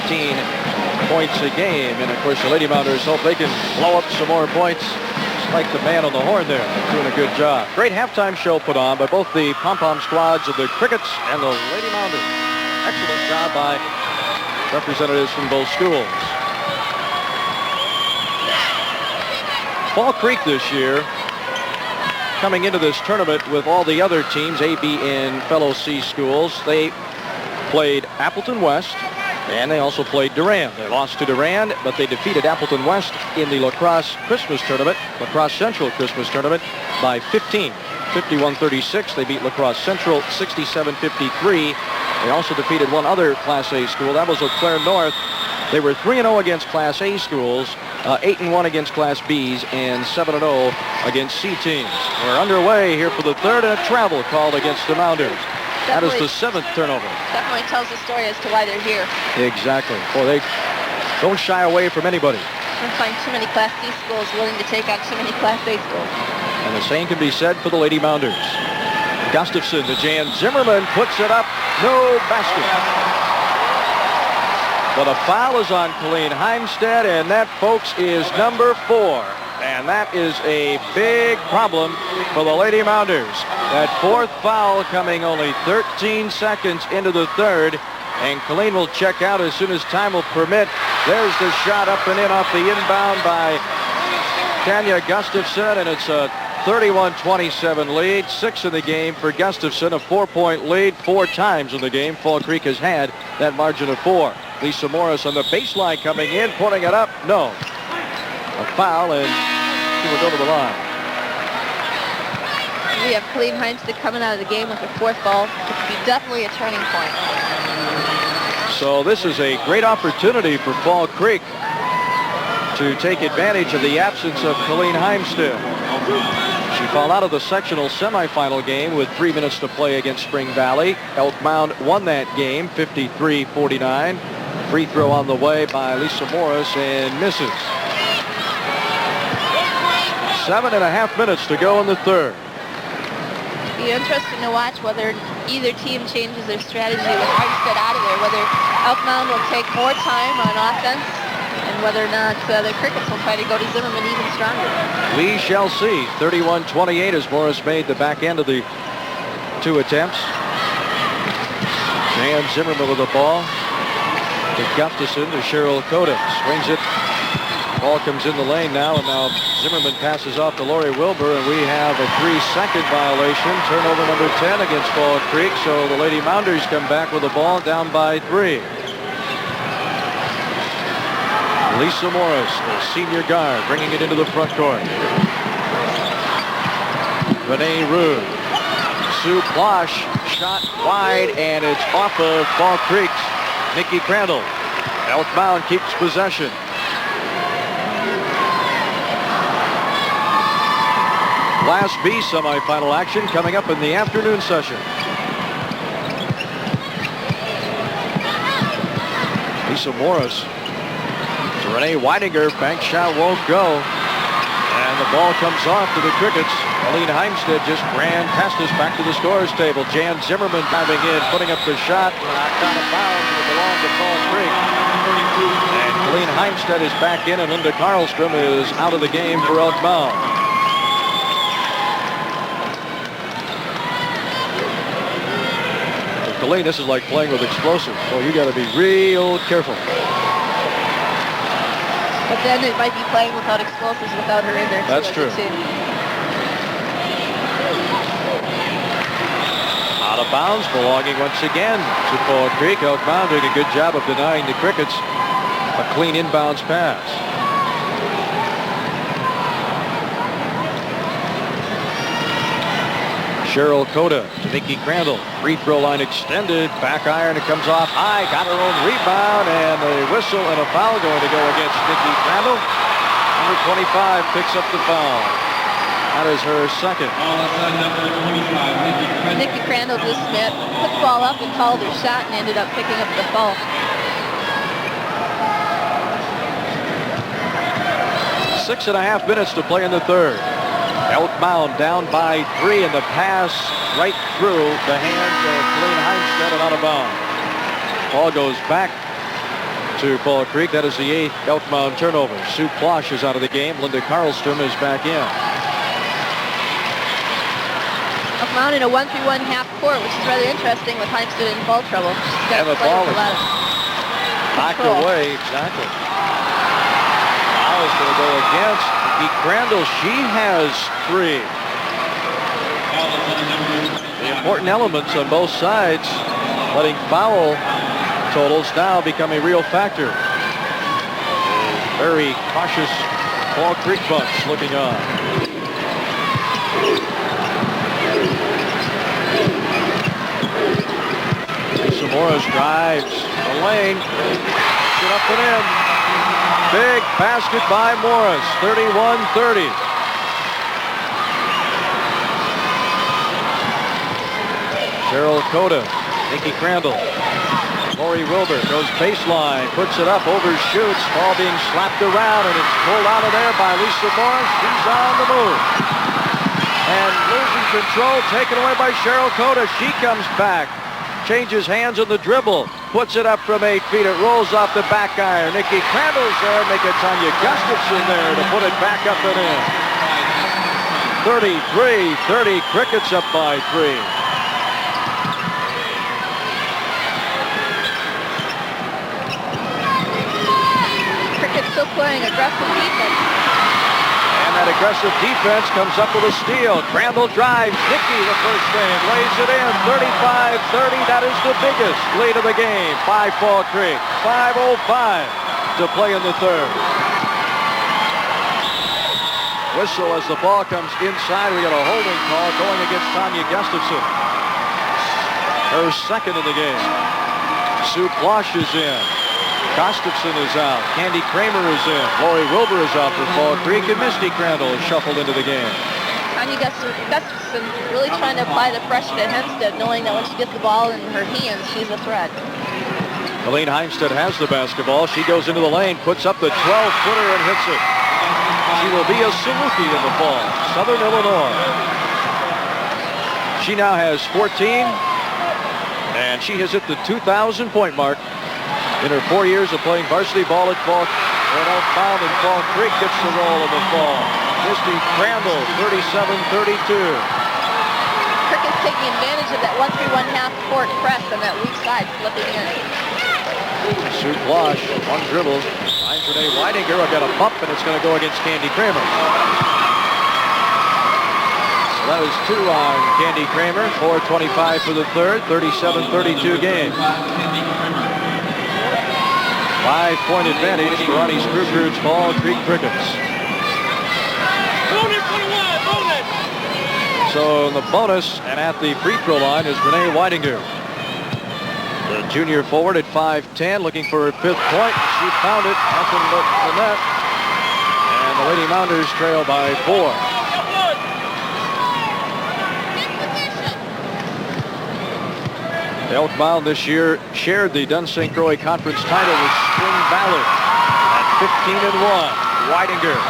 points a game. And of course the Lady Mounders hope they can blow up some more points. Just like the man on the horn there, doing a good job. Great halftime show put on by both the pom-pom squads of the Crickets and the Lady Mounders. Excellent job by representatives from both schools. Fall Creek this year coming into this tournament with all the other teams, A, B, and fellow C schools. They played Appleton West, and they also played Durand. They lost to Durand, but they defeated Appleton West in the lacrosse Christmas tournament, lacrosse Central Christmas tournament, by 15. 51-36. They beat lacrosse Central 67-53. They also defeated one other Class A school. That was Eau Claire North. They were 3-0 against Class A schools, 8-1 against Class Bs, and 7-0 against C teams. We're underway here for the third, and a travel called against the Mounders. That is the 7th turnover. Definitely tells the story as to why they're here. Exactly. Boy, they don't shy away from anybody. I don't find too many Class D schools willing to take on too many Class A schools. And the same can be said for the Lady Mounders. Gustafson to Jan Zimmerman, puts it up, no basket. But a foul is on Colleen Heimstead, and that, folks, is number 4. And that is a big problem for the Lady Mounders. That 4th foul coming only 13 seconds into the 3rd. And Colleen will check out as soon as time will permit. There's the shot up and in off the inbound by Tanya Gustafson, and it's a 31-27 lead. 6 in the game for Gustafson, a 4-point lead 4 times in the game. Fall Creek has had that margin of 4. Lisa Morris on the baseline coming in, putting it up. No. A foul, and she will go to the line. We have Colleen Heimstead coming out of the game with her 4th ball. It could be definitely a turning point. So this is a great opportunity for Fall Creek to take advantage of the absence of Colleen Heimstead. She fell out of the sectional semifinal game with 3 minutes to play against Spring Valley. Elk Mound won that game 53-49. Free throw on the way by Lisa Morris and misses. 7.5 minutes to go in the 3rd. Be interesting to watch whether either team changes their strategy with Heimstead out of there, whether Elk Mound will take more time on offense and whether or not the Crickets will try to go to Zimmerman even stronger. We shall see. 31-28 as Morris made the back end of the 2 attempts. Jan Zimmerman with the ball to Gustafson to Cheryl Cota. Swings it. Ball comes in the lane now, and now Zimmerman passes off to Lori Wilbur, and we have a 3-second violation. Turnover number 10 against Fall Creek, so the Lady Mounders come back with the ball down by 3. Lisa Morris, the senior guard, bringing it into the front court. Renee Rude. Sue Plosh, shot wide, and it's off of Fall Creek's Nikki Crandall. Elk Mound keeps possession. Class B semifinal action coming up in the afternoon session. Lisa Morris to Renee Weidinger. Bank shot won't go. And the ball comes off to the Crickets. Colleen Heimstead just ran past us back to the scorer's table. Jan Zimmerman diving in, putting up the shot. Knocked out of bounds. It belonged to Fall Creek. And Colleen Heimstead is back in, and Linda Karlstrom is out of the game for Elk Mound. Colleen, this is like playing with explosives. Well, you got to be real careful. But then it might be playing without explosives without her in there. That's true. Out of bounds, belonging once again to Fall Creek. Elk Mound doing a good job of denying the Crickets a clean inbounds pass. Cheryl Cota to Nikki Crandall. Free throw line extended. Back iron. It comes off high. Got her own rebound. And a whistle and a foul going to go against Nikki Crandall. Number 25 picks up the foul. That is her second. Nikki Crandall just put the ball up and called her shot and ended up picking up the foul. Six and a half minutes to play in the 3rd. Elk Mound down by 3, and the pass right through the hands of Colleen Heimstead and out of bounds. Ball goes back to Fall Creek. That is the 8th Elk Mound turnover. Sue Plosh is out of the game. Linda Karlstrom is back in. Elk Mound in a 1-3-1 half court, which is rather interesting with Heimstead in ball trouble. And the ball is knocked away. Exactly. Now is going to go against Nikki Crandall. She has 3. The important elements on both sides, letting foul totals now become a real factor. A very cautious Fall Creek bunch looking on. Lisa Morris drives the lane. Get up and in. Big basket by Morris, 31-30. Cheryl Cota, Nikki Crandall. Lori Wilbur goes baseline, puts it up, overshoots, ball being slapped around, and it's pulled out of there by Lisa Morris. She's on the move. And loses control, taken away by Cheryl Cota. She comes back, changes hands on the dribble, puts it up from 8 feet. It rolls off the back iron. Nikki Crandall's there, make it Tanya Gustafson there to put it back up and in. 33-30, Crickets up by 3. Crickets still playing aggressive defense. And that aggressive defense comes up with a steal. Crandall drives. Nikki, the first thing, lays it in. 35-30. That is the biggest lead of the game by Fall Creek. 5:05 to play in the third. Whistle as the ball comes inside. We got a holding call going against Tanya Gustafson. Her second in the game. Sue Plosh is in. Gustafson is out. Candy Kramer is in. Lori Wilbur is out for Fall Creek, and Misty Crandall is shuffled into the game. Tanya Gustafson really trying to apply the pressure to Hempstead, knowing that when she gets the ball in her hands, she's a threat. Colleen Heimstead has the basketball. She goes into the lane, puts up the 12-footer and hits it. She will be a Saluki in the fall. Southern Illinois. She now has 14, and she has hit the 2,000 point mark in her 4 years of playing varsity ball at Fall. And Mound and Fall Creek gets the roll in the fall. Misty Crandall, 37-32. Cricket's taking advantage of that 1-3-1-half court press on that weak side, slipping in. Sue Plosh, one dribble. Finds Renee Weidinger. I've got a bump, and it's going to go against Candy Kramer. So that was 2 on Candy Kramer. 4:25 for the third. 37-32 game. 5-point advantage for Ronnie Screwcrude's Fall Creek Crickets. So in the bonus and at the free throw line is Renee Weidinger. The junior forward at 5'10", looking for her 5th point. She found it, nothing but the net. And the Lady Mounders trail by 4. Elk Mound this year shared the Dunn St. Croix Conference title with Spring Valley at 15-1. Weidinger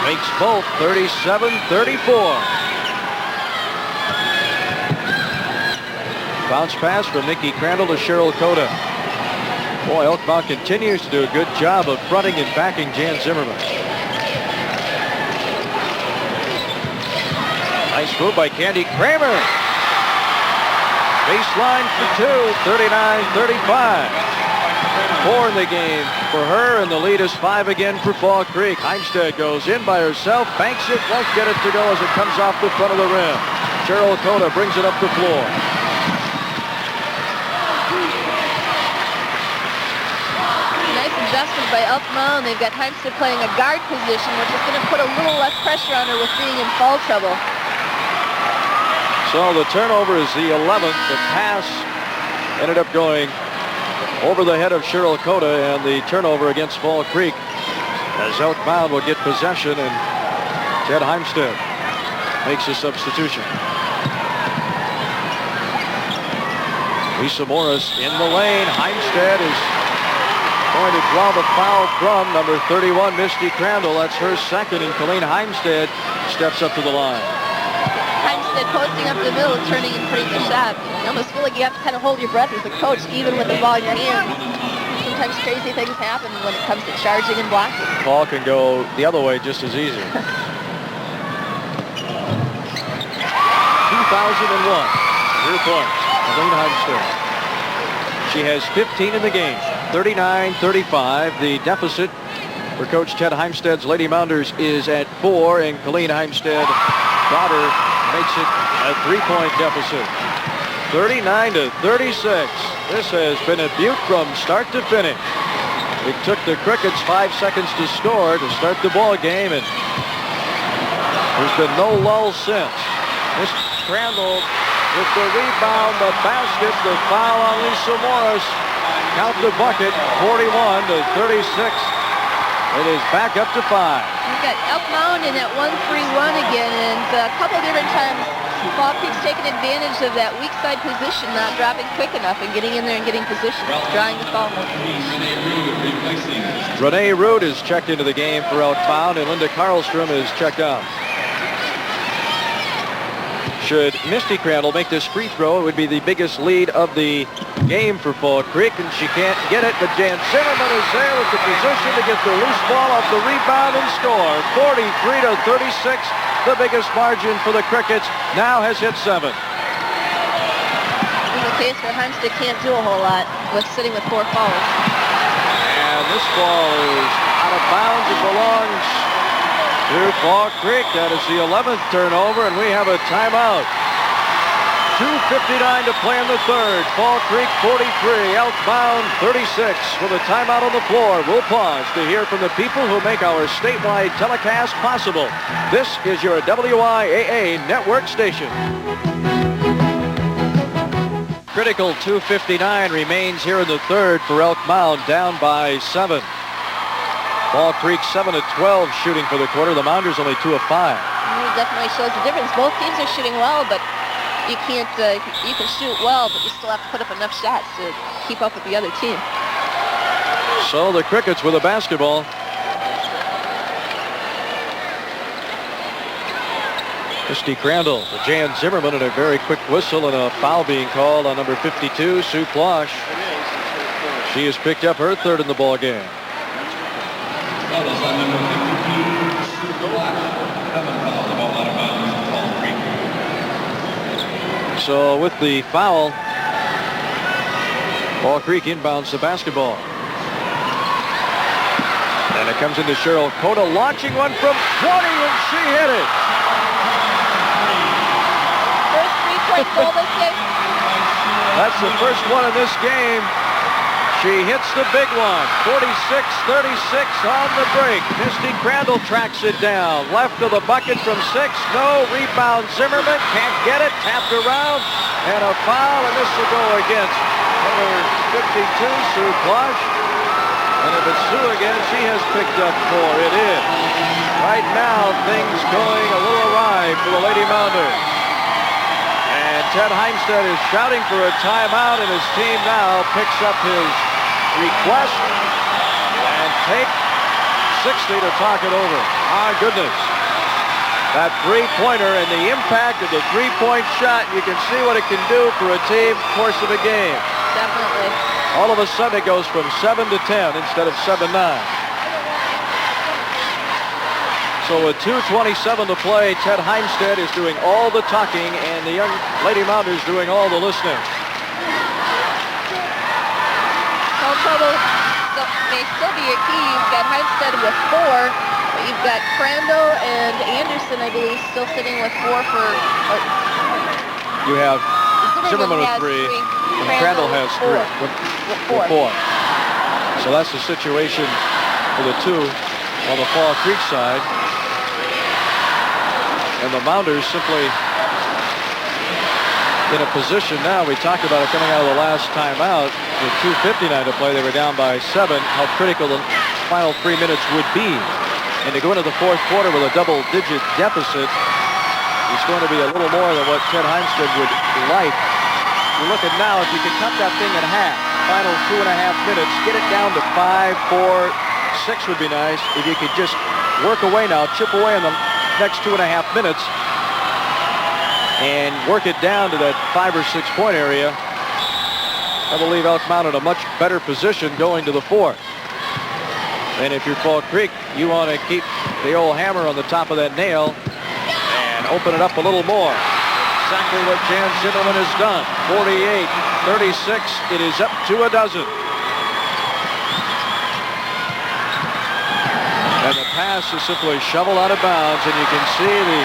makes both 37-34. Bounce pass from Nikki Crandall to Cheryl Cota. Boy, Elk Mound continues to do a good job of fronting and backing Jan Zimmerman. Nice move by Candy Kramer. Baseline for 2, 39-35. 4 in the game for her, and the lead is 5 again for Fall Creek. Heimstead goes in by herself, banks it, won't get it to go as it comes off the front of the rim. Cheryl Cota brings it up the floor. Nice adjustment by Elk Mound. They've got Heimstead playing a guard position, which is going to put a little less pressure on her with being in foul trouble. So the turnover is the 11th. The pass ended up going over the head of Cheryl Cota, and the turnover against Fall Creek as Elk Mound will get possession, and Ted Heimstead makes a substitution. Lisa Morris in the lane. Heimstead is going to draw the foul from number 31, Misty Crandall. That's her second, and Colleen Heimstead steps up to the line. Heimstead posting up the middle, turning and putting the shot. You almost feel like you have to kind of hold your breath as a coach, even with the ball in your hand. Sometimes crazy things happen when it comes to charging and blocking. Ball can go the other way just as easy. 2001, career points, Colleen Heimstead. She has 15 in the game, 39-35. The deficit for Coach Ted Heimstead's Lady Mounders is at 4, and Colleen Heimstead, daughter, makes it a 3-point deficit. 39-36. This has been a beaut from start to finish. It took the Crickets 5 seconds to score to start the ball game, and there's been no lull since. Miss Crandall with the rebound, the basket, the foul on Lisa Morris. Count the bucket, 41-36. It is back up to 5. We've got Elk Mound in that 1-3-1 again, and a couple of different times Fall Creek's taking advantage of that weak side position, not dropping quick enough and getting in there and getting position, drawing the foul. Renee Root is checked into the game for Elk Mound, and Linda Karlstrom is checked out. Should Misty Crandall make this free throw, it would be the biggest lead of the game for Fall Creek, and she can't get it, but Jan Zimmerman is there with the position to get the loose ball off the rebound and score. 43-36, the biggest margin for the Crickets, now has hit 7. In the case where Heimstead can't do a whole lot with sitting with 4 fouls. And this ball is out of bounds. It belongs to Fall Creek. That is the 11th turnover, and we have a timeout. 2:59 to play in the third. Fall Creek 43, Elk Mound 36. With a timeout on the floor, we'll pause to hear from the people who make our statewide telecast possible. This is your WIAA network station. Critical 2:59 remains here in the third for Elk Mound, down by 7. Fall Creek 7 of 12 shooting for the quarter. The Mounders only 2 of 5. It definitely shows the difference. Both teams are shooting well, but you can't. You can shoot well, but you still have to put up enough shots to keep up with the other team. So the Crickets with a basketball. Misty Crandall, Jan Zimmerman, and a very quick whistle and a foul being called on number 52, Sue Plosh. She has picked up her third in the ball game. That is on number 52, Sue Black. Haven't fouled the ball out of bounds for Fall Creek. So with the foul, Fall Creek inbounds the basketball. And it comes into Cheryl Cota, launching one from 20, and she hit it. First 3-point goal this game. That's the first one in this game. She hits the big one. 46-36 on the break. Misty Crandall tracks it down. Left of the bucket from 6. No. Rebound Zimmerman. Can't get it. Tapped around. And a foul. And this will go against number 52, Sue Plosh. And if it's Sue again, she has picked up 4. It is. Right now, things going a little awry for the Lady Mounders. And Ted Heimstead is shouting for a timeout, and his team now picks up his request and take 60 to talk it over. My goodness. That three-pointer and the impact of the three-point shot, you can see what it can do for a team course of a game. Definitely. All of a sudden it goes from 7 to 10 instead of 7-9. So with 2:27 to play, Ted Heimstead is doing all the talking and the young Lady Mounders doing all the listening. No trouble. So may still be a key. You've got Heimstead with 4. But you've got Crandall and Anderson, I believe, still sitting with 4 for... You have Zimmerman with 3, and Crandall has 3. With 4. So that's the situation for the 2 on the Fall Creek side. And the Mounders simply in a position now. We talked about it coming out of the last timeout. With 2:59 to play, they were down by 7. How critical the final 3 minutes would be. And to go into the fourth quarter with a double-digit deficit is going to be a little more than what Ted Heimstead would like. You're looking now, if you could cut that thing in half, final 2.5 minutes, get it down to 5, 4, 6 would be nice. If you could just work away now, chip away in the next 2.5 minutes and work it down to that 5 or 6 point area, I believe Elk Mound in a much better position going to the fourth. And if you're Fall Creek, you want to keep the old hammer on the top of that nail and open it up a little more. Exactly what Jan Zimmerman has done. 48-36. It is up to a dozen. And the pass is simply shoveled out of bounds, and you can see the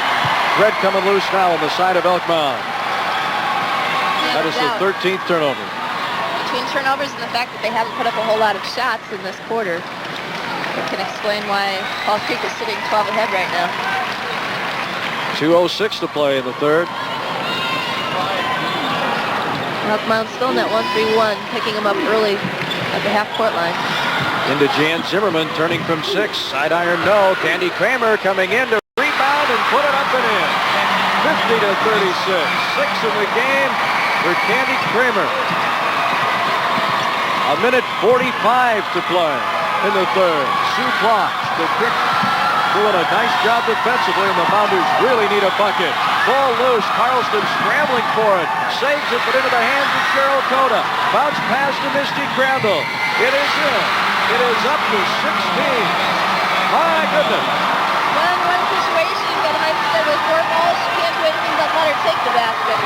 thread coming loose now on the side of Elk Mound. That is the 13th turnover. Between turnovers and the fact that they haven't put up a whole lot of shots in this quarter, it can explain why Fall Creek is sitting 12 ahead right now. 2:06 to play in the third. Elk Mound still in that 1-3-1, picking them up early at the half-court line. Into Jan Zimmerman, turning from 6. Side iron, no. Candy Kramer coming in to rebound and put it up and in. 50-36. 6 in the game for Candy Kramer. A minute 45 to play in the third. Sue Plosh, the doing a nice job defensively, and the Mounders really need a bucket. Ball loose. Carlson scrambling for it. Saves it, but into the hands of Cheryl Cota. Bounce pass to Misty Crandall. It is in. It is up to 16. My goodness. One situation that Heinstead with 4 balls. She can't do anything but let her take the basket.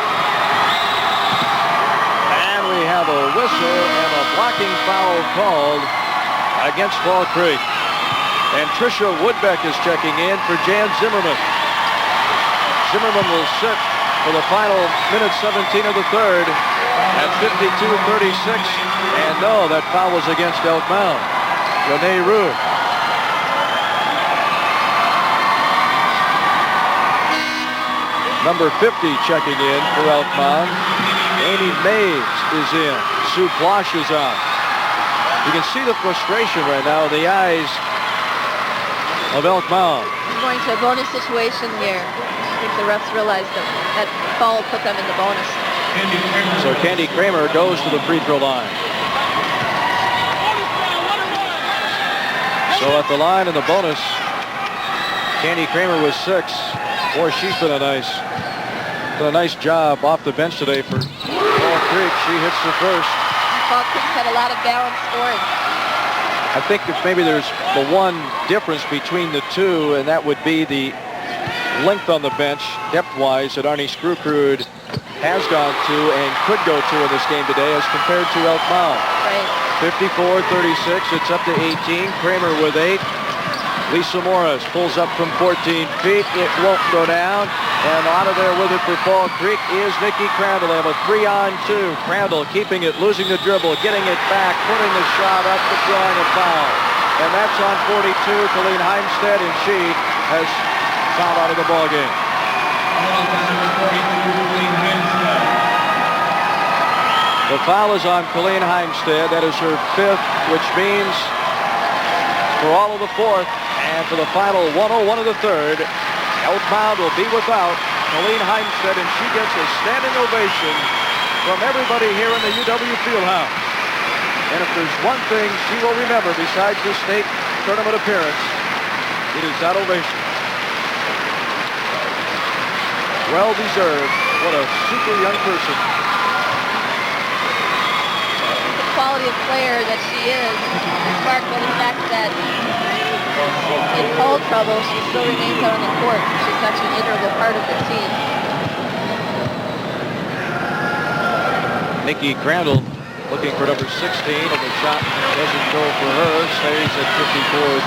And we have a whistle and a blocking foul called against Fall Creek. And Tricia Woodbeck is checking in for Jan Zimmerman. Zimmerman will sit for the final minute 17 of the third at 52-36. And no, that foul was against Elk Mound. Renee Rude. Number 50 checking in for Elk Mound. Amy Mays is in. Sue Plosh is out. You can see the frustration right now in the eyes of Elk Mound. Going to a bonus situation here. I think the refs realized that foul put them in the bonus. So Candy Kramer goes to the free throw line. So at the line in the bonus, Candy Kramer was 6. Boy, she's done a nice job off the bench today for Fall Creek. She hits the first. Fall Creek had a lot of balanced scoring. I think if maybe there's the one difference between the two, and that would be the length on the bench, depth-wise, that Arnie Screwcrude has gone to and could go to in this game today as compared to Elk Mound. Right. 54-36, it's up to 18. Kramer with 8. Lisa Morris pulls up from 14 feet. It won't go down. And out of there with it for Fall Creek is Nikki Crandall. They have a 3-on-2. Crandall keeping it, losing the dribble, getting it back, putting the shot up, but drawing a foul. And that's on 42, Colleen Heimstead, and she has fouled out of the ballgame. The foul is on Colleen Heimstead. That is her 5th, which means for all of the 4th and for the final 101 of the 3rd, Elk Mound will be without Colleen Heimstead, and she gets a standing ovation from everybody here in the UW Fieldhouse. And if there's one thing she will remember besides the state tournament appearance, it is that ovation. Well deserved. What a super young person. The quality of player that she is, sparked by the fact that in foul trouble, she still remains out on the court. She's such an integral part of the team. Nikki Crandall looking for number 16, and the shot doesn't go for her. Stays at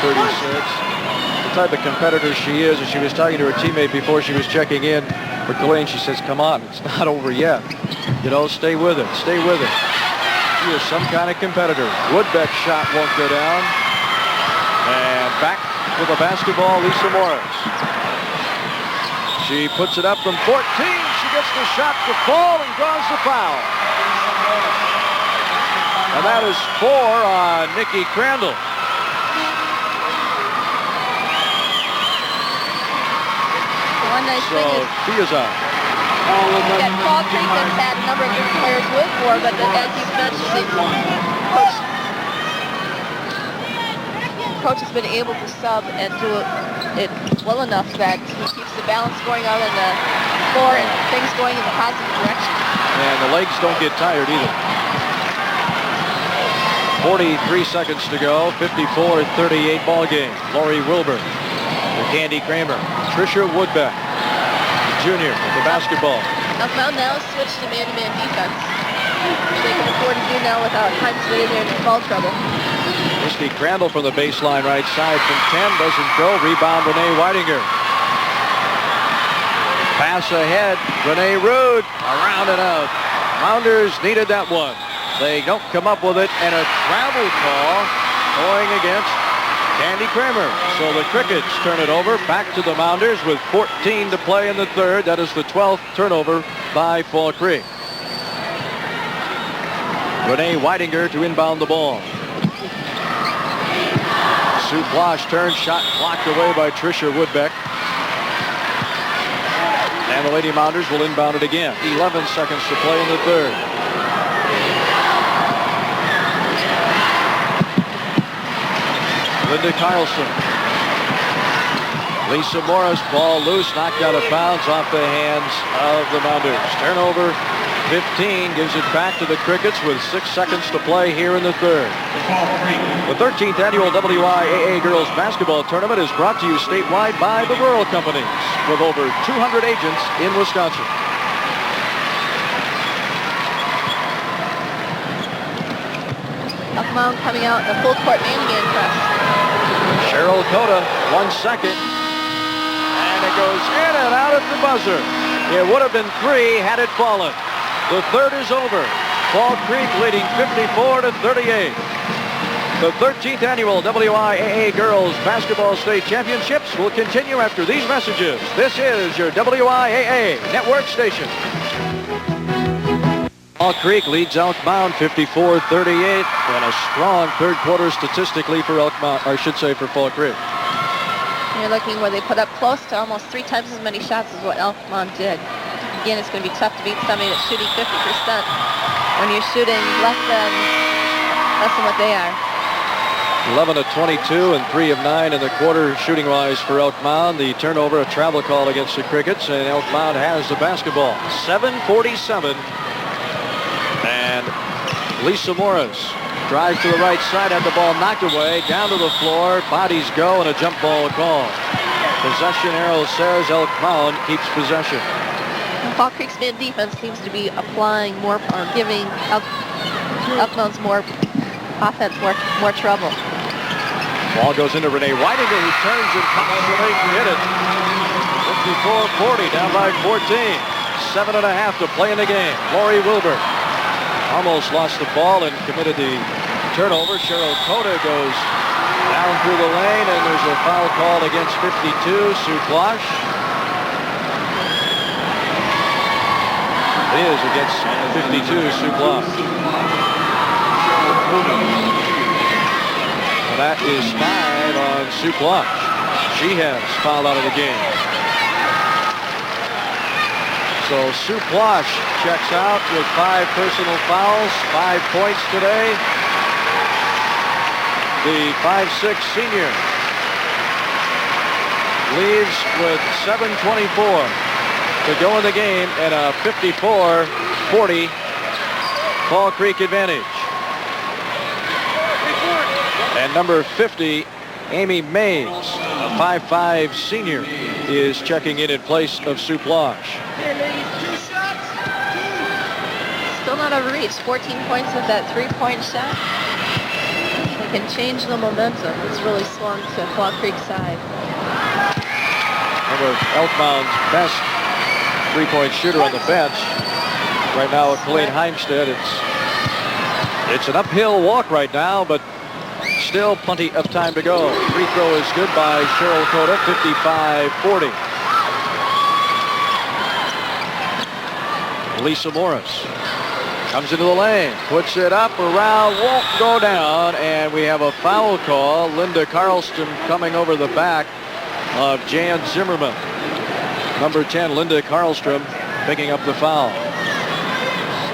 54-36. The type of competitor she is, as she was talking to her teammate before she was checking in for Colleen, she says, come on, it's not over yet. You know, stay with it, stay with it. She is some kind of competitor. Woodbeck's shot won't go down. And back with the basketball, Lisa Morris. She puts it up from 14. She gets the shot to fall and draws the foul. And that is 4 on Nikki Crandall. One nice So thing is she is out. that Fall Creek has had a number of good players with for, but as you mentioned, coach has been able to sub and do it well enough that he keeps the balance going out on the floor and things going in the positive direction. And the legs don't get tired either. 43 seconds to go, 54-38 ball game. Lori Wilbur to Candy Kramer. Tricia Woodbeck, junior, with the basketball. Elk Mound now switched to man-to-man defense, which they can afford to do now without Heimstead in there in foul trouble. Misty Crandall from the baseline right side from 10, doesn't go. Rebound, Renee Weidinger. Pass ahead, Renee Rude, around and out. Mounders needed that one. They don't come up with it, and a travel call going against Candy Kramer. So the Crickets turn it over back to the Mounders with 14 to play in the third. That is the 12th turnover by Fall Creek. Renee Weidinger to inbound the ball. Sue Plosh turns, shot blocked away by Tricia Woodbeck. And the Lady Mounders will inbound it again. 11 seconds to play in the third. Linda Carlson. Lisa Morris, ball loose, knocked out of bounds off the hands of the Mounders. Turnover 15 gives it back to the Crickets with 6 seconds to play here in the third. The 13th annual WIAA Girls Basketball Tournament is brought to you statewide by the Rural Companies with over 200 agents in Wisconsin. Mound coming out in the full court man-to-man press. Cheryl Cota, 1 second. And it goes in and out at the buzzer. It would have been 3 had it fallen. The third is over. Fall Creek leading 54-38. The 13th annual WIAA Girls Basketball State Championships will continue after these messages. This is your WIAA Network station. Fall Creek leads Elk Mound 54-38, and a strong third quarter statistically for Elk Mound, or I should say for Fall Creek. You're looking where they put up close to almost 3 times as many shots as what Elk Mound did. Again, it's going to be tough to beat somebody that's shooting 50% when you're shooting less than what they are. 11 of 22 and 3 of 9 in the quarter shooting wise for Elk Mound. The turnover, a travel call against the Crickets, and Elk Mound has the basketball. 7:47. And Lisa Morris drives to the right side, had the ball knocked away, down to the floor, bodies go, and a jump ball call. Possession arrow says Elk Mound keeps possession. Fall Creek's mid defense seems to be applying more, or giving Elk Mound's more offense, more trouble. Ball goes into Renee Whitinger, who turns and constantly hit it. 54-40, down by 14. 7.5 to play in the game. Lori Wilbur almost lost the ball and committed the turnover. Cheryl Cota goes down through the lane, and there's a foul called against 52, Sue Klosh. It is against 52, Sue Klosh. And that is 5 on Sue Klosh. She has fouled out of the game. So Sue Klosh checks out with 5 personal fouls, 5 points today. The 5'6" senior leads with 7:24 to go in the game and a 54-40 Fall Creek advantage. And number 50, Amy Mays, a 5'5" senior, is checking in place of Sue Klosh. Still not a reach. 14 points with that 3-point shot. They can change the momentum. It's really swung to Fall Creek's side. One of Elk Mound's best 3-point shooter on the bench. Right now with Colleen Heimstead, it's an uphill walk right now, but still plenty of time to go. Free throw is good by Cheryl Cota, 55-40. Lisa Morris comes into the lane, puts it up, around, won't go down, and we have a foul call. Linda Carlstrom coming over the back of Jan Zimmerman. Number 10, Linda Carlstrom, picking up the foul.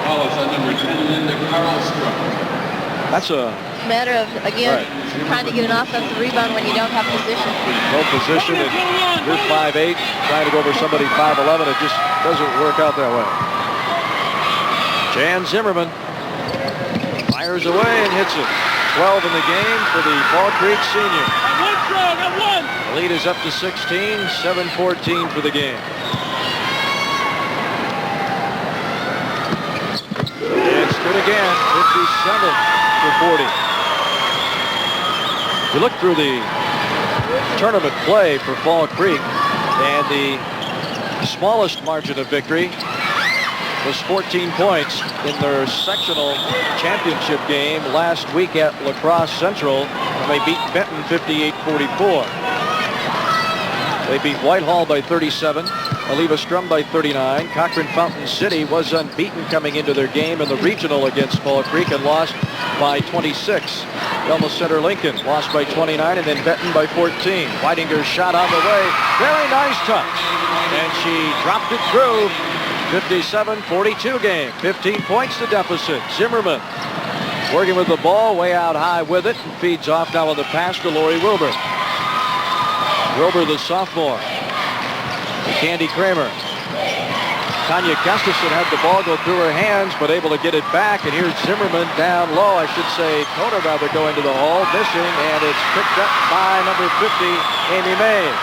Foul is on number 10, Linda Carlstrom. That's a matter of, again, trying to get an offensive rebound when you don't have position. no position, and you're 5'8", trying to go over somebody 5'11". It just doesn't work out that way. Jan Zimmerman fires away and hits it. 12 in the game for the Fall Creek senior. The lead is up to 16, 7:14 for the game. It's good again, 57-40. You look through the tournament play for Fall Creek, and the smallest margin of victory was 14 points in their sectional championship game last week at La Crosse Central, when they beat Benton 58-44. They beat Whitehall by 37, Oliva Strum by 39. Cochrane Fountain City was unbeaten coming into their game in the regional against Fall Creek and lost by 26. Elma Center Lincoln lost by 29, and then Benton by 14. Whitinger's shot on the way. Very nice touch. And she dropped it through. 57-42 game. 15 points to deficit. Zimmerman working with the ball way out high with it, and feeds off now on the pass to Lori Wilbur. Wilbur, the sophomore. Candy Kramer. Tanya Gustafson had the ball go through her hands, but able to get it back. And here's Zimmerman down low. I should say Coda rather going to the hole, missing, and it's picked up by number 50, Amy Mays.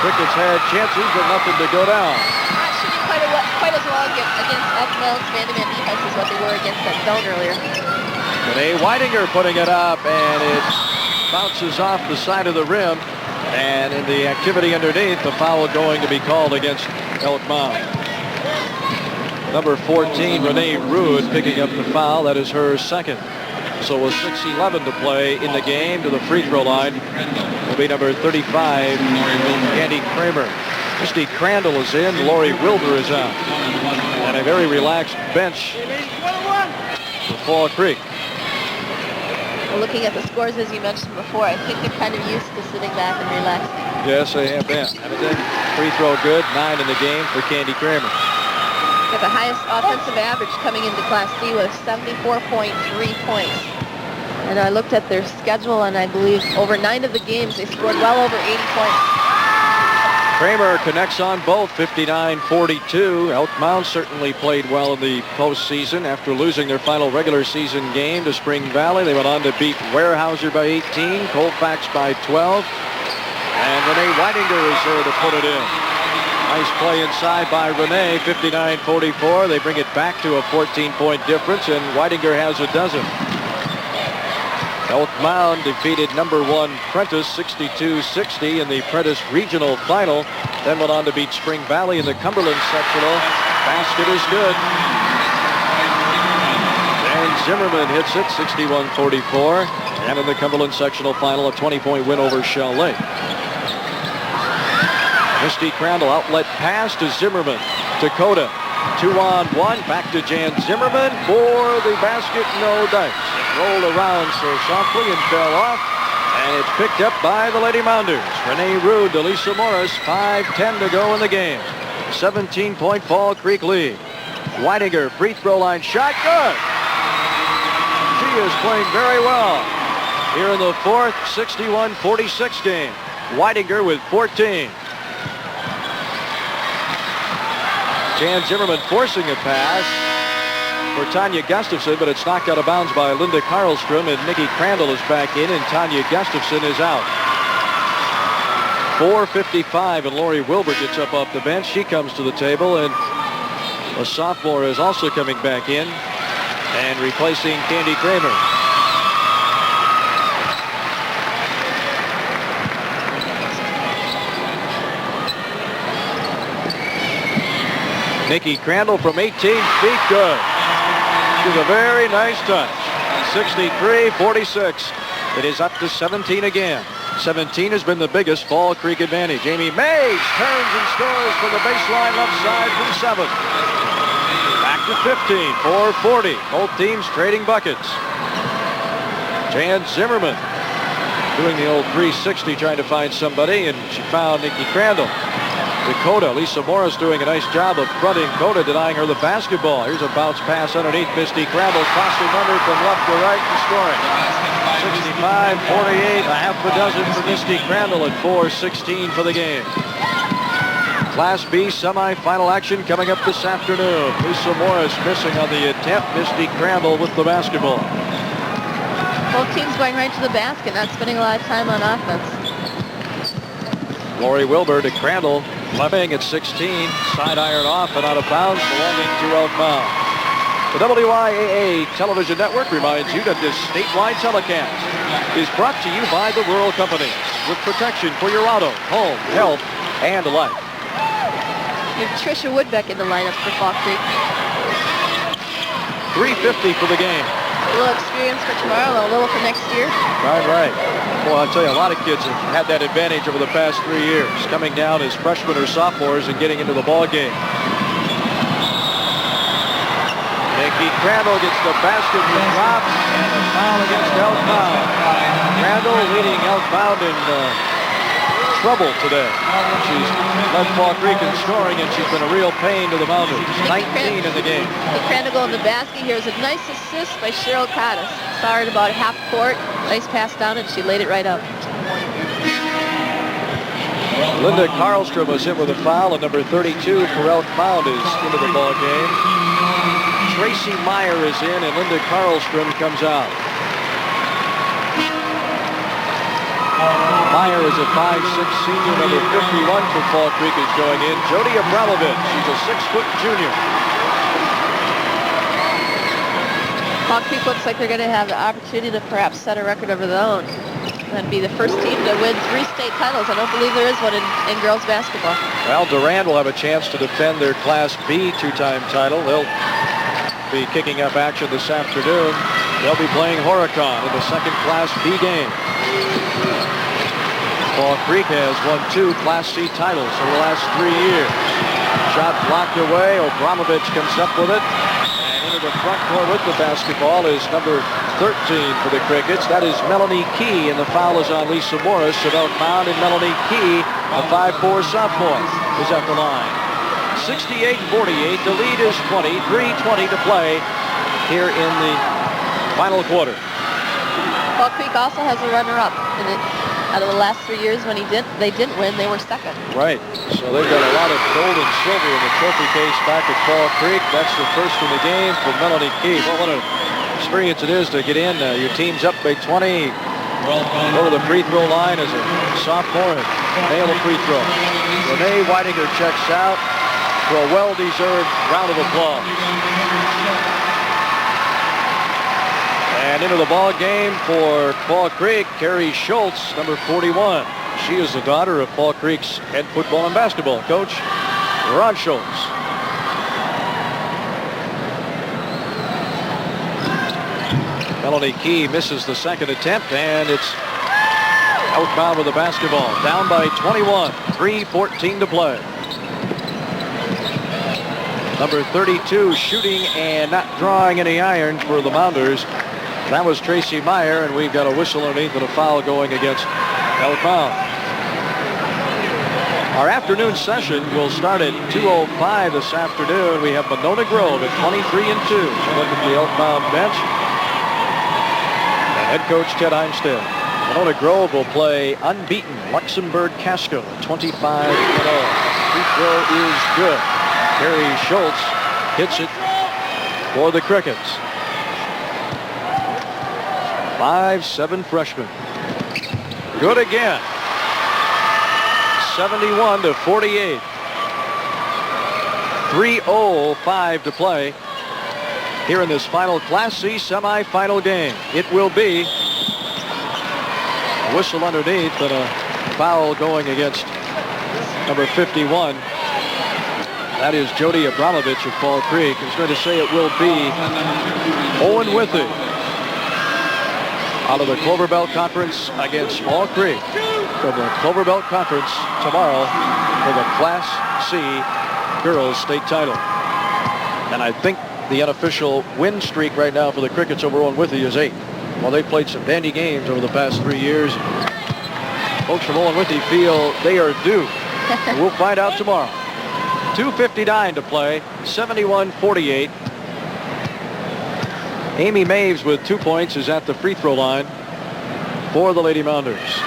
Crickets had chances, but nothing to go down. Not shooting quite as well against Elk Mound's man-to-man defense as what they were against that zone earlier. Renee Weidinger putting it up, and it bounces off the side of the rim. And in the activity underneath, the foul going to be called against Elk Mound. Number 14, Renee Ruud, picking up the foul. That is her second. So with 6:11 to play in the game, to the free throw line will be number 35, Candy Kramer. Misty Crandall is in. Lori Wilbur is out. And a very relaxed bench for Fall Creek. Well, looking at the scores, as you mentioned before, I think they're kind of used to sitting back and relaxing. Yes, they have been. Free throw good. 9 in the game for Candy Kramer. Got the highest offensive average coming into Class D with 74.3 points. And I looked at their schedule, and I believe over 9 of the games they scored well over 80 points. Kramer connects on both, 59-42. Elk Mound certainly played well in the postseason after losing their final regular season game to Spring Valley. They went on to beat Weyerhaeuser by 18, Colfax by 12. And Renee Weidinger is there to put it in. Nice play inside by Renee, 59-44. They bring it back to a 14-point difference, and Weidinger has a dozen. Elk Mound defeated number 1 Prentice 62-60 in the Prentice Regional Final. Then went on to beat Spring Valley in the Cumberland Sectional. Basket is good. And Zimmerman hits it 61-44. And in the Cumberland Sectional Final, a 20-point win over Shell Lake. Misty Crandall outlet pass to Zimmerman. Dakota 2-on-1. Back to Jan Zimmerman for the basket. No dice. Rolled around so softly and fell off. And it's picked up by the Lady Mounders. Renee Ruud to Lisa Morris. 5:10 to go in the game. 17-point Fall Creek lead. Weidinger, free throw line shot. Good. She is playing very well here in the fourth 61-46 game. Weidinger with 14. Jan Zimmerman forcing a pass for Tanya Gustafson, but it's knocked out of bounds by Linda Karlstrom, and Nikki Crandall is back in, and Tanya Gustafson is out. 4:55, and Lori Wilbur gets up off the bench. She comes to the table, and a sophomore is also coming back in and replacing Candy Kramer. Nikki Crandall from 18 feet, good. She's a very nice touch. 63-46. It is up to 17 again. 17 has been the biggest Fall Creek advantage. Amy Mays turns and scores from the baseline left side from 7. Back to 15, 4:40. Both teams trading buckets. Jan Zimmerman doing the old 360, trying to find somebody, and she found Nikki Crandall. Dakota, Lisa Morris doing a nice job of fronting Coda, denying her the basketball. Here's a bounce pass underneath. Misty Crandall crossing under from left to right and scoring. 65-48, a half a dozen for Misty Crandall at 4:16 for the game. Class B semifinal action coming up this afternoon. Lisa Morris missing on the attempt. Misty Crandall with the basketball. Both teams going right to the basket, not spending a lot of time on offense. Lori Wilbur to Crandall. Fleming at 16, side iron off and out of bounds, belonging to Elk Mound. The WIAA Television Network reminds you that this statewide telecast is brought to you by the Rural Company, with protection for your auto, home, health, and life. You have Tricia Woodbeck in the lineup for Fall Creek. 3:50 for the game. A little experience for tomorrow, a little for next year. Right. Well, I'll tell you, a lot of kids have had that advantage over the past 3 years, coming down as freshmen or sophomores and getting into the ball game. Nikki Crandall gets the basket and drops, and a foul against Elk Mound. Crandall leading Elk Mound in trouble today. She's led Fall Creek in scoring, and she's been a real pain to the Mounders. 19 in the game. Nikki Crandall going to the basket. Here's a nice assist by Cheryl Cottis. Saw her at about half court. Nice pass down, and she laid it right up. Linda Karlstrom was in with a foul, and number 32 for Elk Mound is into the ball game. Tracy Meyer is in, and Linda Karlstrom comes out. Meyer is a 5'6" senior. Number 51 for Fall Creek is going in. Jody Abramovich, she's a 6-foot junior. Fall Creek looks like they're going to have the opportunity to perhaps set a record of their own. That'd be the first team to win 3 state titles. I don't believe there is one in girls basketball. Well, Durand will have a chance to defend their Class B 2-time title. They'll be kicking up action this afternoon. They'll be playing Horicon in the second Class B game. Fall Creek has won 2 Class C titles over the last 3 years. Shot blocked away. Abramovich comes up with it. And into the front court with the basketball is number 13 for the Crickets. That is Melanie Key, and the foul is on Lisa Morris of Elk Mound, and Melanie Key, a 5'4" sophomore, is at the line. 68-48. The lead is 20. 3:20 to play here in the final quarter. Fall Creek also has a runner-up in it. Out of the last 3 years when they didn't win, they were second. Right. So they've got a lot of gold and silver in the trophy case back at Fall Creek. That's the first in the game for Melanie Key. Well, what an experience it is to get in. Your team's up by 20. Go to the free throw line as a sophomore and nail a free throw. Renee Weidinger checks out for a well-deserved round of applause. And into the ball game for Fall Creek, Carrie Schultz, number 41. She is the daughter of Fall Creek's head football and basketball coach, Ron Schultz. Melanie Key misses the second attempt, and it's outbound with the basketball. Down by 21, 3:14 to play. Number 32 shooting and not drawing any irons for the Mounders. That was Tracy Meyer, and we've got a whistle underneath and a foul going against Elk Mound. Our afternoon session will start at 2:05 this afternoon. We have Monona Grove at 23-2. Look at the Elk Mound bench. And head coach Ted Einstein. Monona Grove will play unbeaten Luxembourg Casco at 25-0. Free throw is good. Carrie Schultz hits it for the Crickets. 5'7" freshman. Good again. 71-48. 3:05 to play here in this final Class C semifinal game. It will be a whistle underneath and a foul going against number 51. That is Jody Abramovich of Fall Creek. I was going to say it will be Owen Withy out of the Clover Belt Conference against Fall Creek from the Clover Belt Conference tomorrow for the Class C girls state title. And I think the unofficial win streak right now for the Crickets over Owen Withy is 8. Well, they've played some dandy games over the past 3 years. Folks from Owen Withy feel they are due. We'll find out tomorrow. 2:59 to play, 71-48. Amy Maves with 2 points is at the free throw line for the Lady Mounders.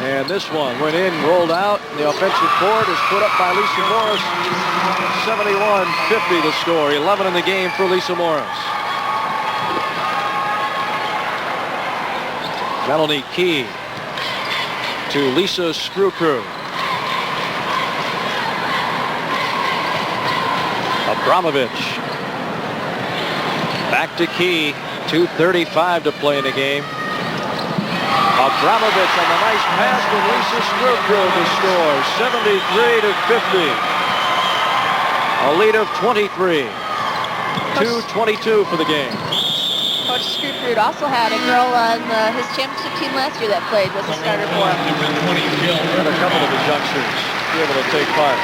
And this one went in, rolled out. The offensive board is put up by Lisa Morris. 71-50 the score. 11 in the game for Lisa Morris. Melanie Key to Lisa Screwcrew. Abramovich. Back to Key. 2:35 to play in the game. Abramovich on the nice pass with Lisa Screwcrew to score. 73-50. A lead of 23. 2:22 for the game. Coach Screwcrew also had a girl on his championship team last year that played was a starter for him. And a couple of his youngsters be able to take part.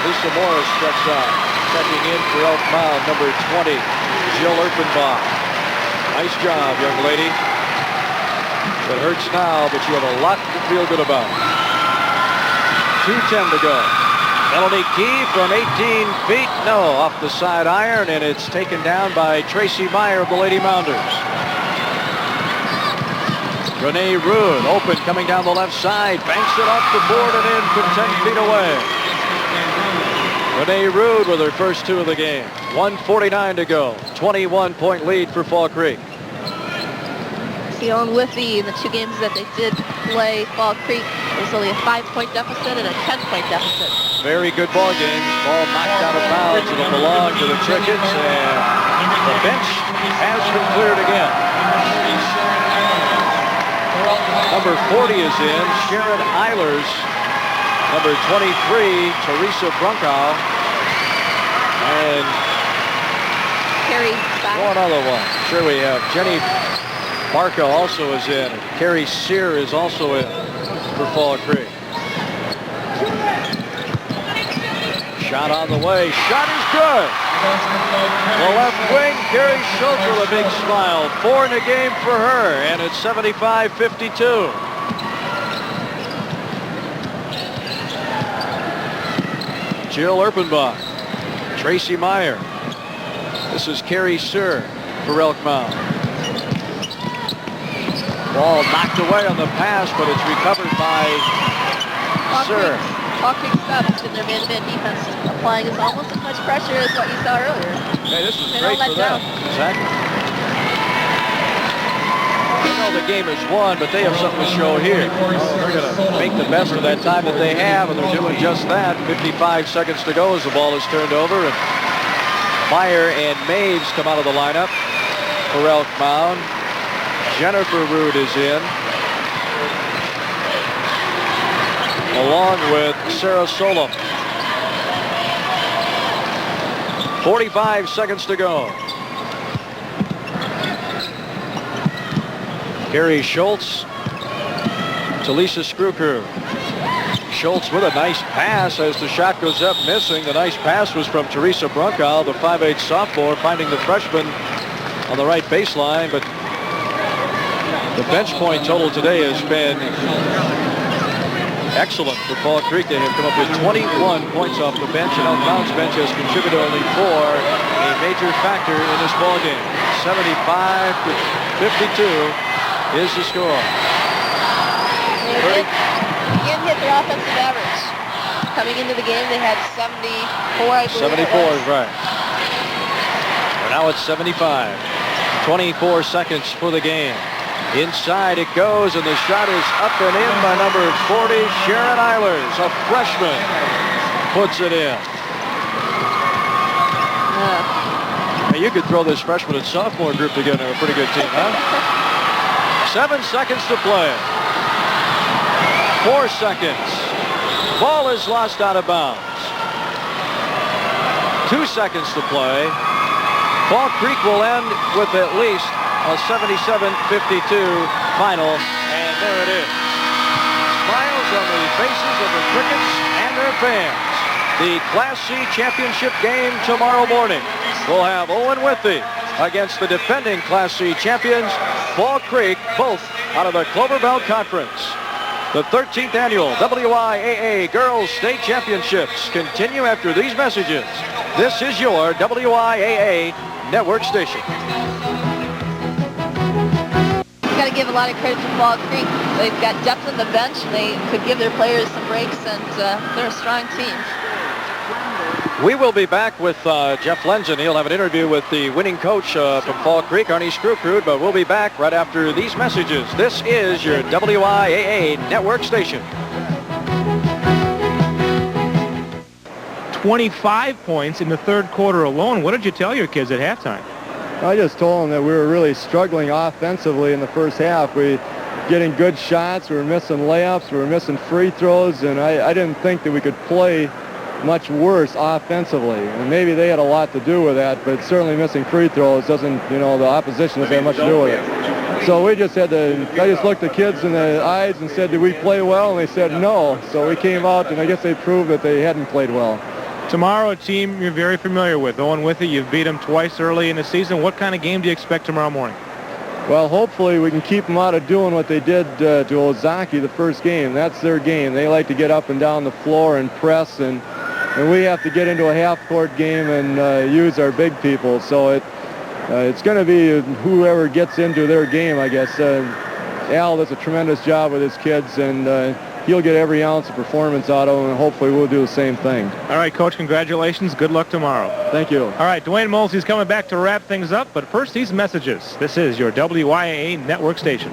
Lisa Morris checks out. Checking in for Elk Mound, number 20, Jill Erpenbach. Nice job, young lady. It hurts now, but you have a lot to feel good about. 2:10 to go. Melanie Key from 18 feet. No, off the side iron, and it's taken down by Tracy Meyer of the Lady Mounders. Renee Rude, open, coming down the left side, banks it off the board and in from 10 feet away. Renee Rude with her first 2 of the game. 1:49 to go. 21-point lead for Fall Creek. On with the 2 games that they did play, Fall Creek, it was only a 5-point deficit and a 10-point deficit. Very good ball game. Ball knocked out of bounds. It'll belong to the Crickets, and the bench has been cleared again. Number 40 is in, Sharon Eilers. Number 23, Teresa Brunkow. And Carrie one other one. Sure we have. Jenny Barca also is in. Carrie Sear is also in for Fall Creek. Shot on the way. Shot is good. The left wing, Carrie Schultz with a big smile. 4 in the game for her, and it's 75-52. Jill Erpenbach. Tracy Meyer. This is Carrie Sear for Elk Mound. Ball knocked away on the pass, but it's recovered by Sear. Fall Creek subs in their man-to-man defense, applying almost as much pressure as what you saw earlier. Hey, this is great for them. Exactly. They know the game is won, but they have something to show here. They're going to make the best of that time that they have, and they're doing just that. 55 seconds to go as the ball is turned over, and Meyer and Maves come out of the lineup for Elk Mound. Jennifer Rude is in, along with Sarah Solom. 45 seconds to go. Carrie Schultz to Lisa Screwcrew. Schultz with a nice pass as the shot goes up missing. The nice pass was from Teresa Brunkow, the 5'8" sophomore, finding the freshman on the right baseline, but the bench point total today has been excellent for Fall Creek. They have come up with 21 points off the bench, and Elk Mound's bench has contributed only 4, a major factor in this ball game. 75-52 is the score. They again hit their offensive average. Coming into the game, they had 74, I believe. 74 is right. And now it's 75. 24 seconds for the game. Inside it goes, and the shot is up and in by number 40, Sharon Eilers, a freshman, puts it in. Now you could throw this freshman and sophomore group together, a pretty good team, huh? 7 seconds to play. 4 seconds. Ball is lost out of bounds. 2 seconds to play. Fall Creek will end with at least a 77-52 final, and there it is. Smiles on the faces of the Crickets and their fans. The Class C championship game tomorrow morning. We'll have Owen Withy against the defending Class C champions, Fall Creek, both out of the Clover Belt Conference. The 13th annual WIAA Girls State Championships continue after these messages. This is your WIAA network station. Got to give a lot of credit to Fall Creek. They've got depth on the bench. They could give their players some breaks, and they're a strong team. We will be back with Jeff Lenzen. He'll have an interview with the winning coach from Fall Creek, Arnie Screwcrew, but we'll be back right after these messages. This is your WIAA network station. 25 points in the third quarter alone. What did you tell your kids at halftime? I just told them that we were really struggling offensively in the first half. We getting good shots, we were missing layups, we were missing free throws, and I didn't think that we could play much worse offensively. And maybe they had a lot to do with that, but certainly missing free throws doesn't, the opposition doesn't have much to do with it. So we just had to, I just looked the kids in the eyes and said, did we play well? And they said no. So we came out, and I guess they proved that they hadn't played well. Tomorrow, a team you're very familiar with, Owen Withy. You've beat them twice early in the season. What kind of game do you expect tomorrow morning? Well, hopefully we can keep them out of doing what they did to Ozaki the first game. That's their game. They like to get up and down the floor and press, and we have to get into a half-court game and use our big people. So it's going to be whoever gets into their game, I guess. Al does a tremendous job with his kids, and he'll get every ounce of performance out of them, and hopefully we'll do the same thing. All right, Coach, congratulations. Good luck tomorrow. Thank you. All right, Dwayne Mosley's coming back to wrap things up, but first these messages. This is your WYAA network station.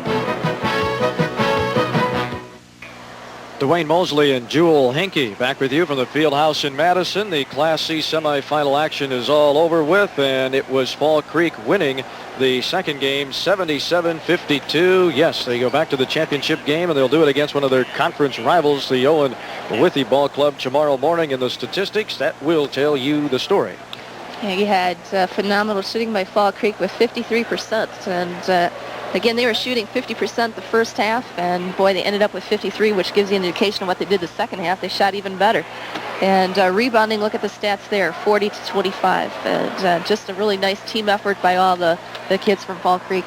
Dwayne Mosley and Jewel Henke back with you from the field house in Madison. The Class C semifinal action is all over with, and it was Fall Creek winning the second game 77-52. Yes, they go back to the championship game, and they'll do it against one of their conference rivals, the Owen Withee Ball Club, tomorrow morning. In the statistics, that will tell you the story. Yeah, you had phenomenal shooting by Fall Creek with 53%, and again, they were shooting 50% the first half, and boy, they ended up with 53, which gives you an indication of what they did the second half. They shot even better. And rebounding, look at the stats there, 40-25. And just a really nice team effort by all the kids from Fall Creek.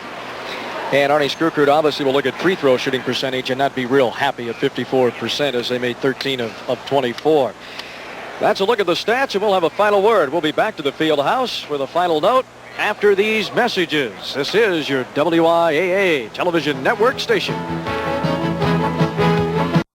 And Arnie Skrukrud obviously will look at free throw shooting percentage and not be real happy at 54% as they made 13 of 24. That's a look at the stats, and we'll have a final word. We'll be back to the field house with a final note after these messages. This is your WIAA television network station.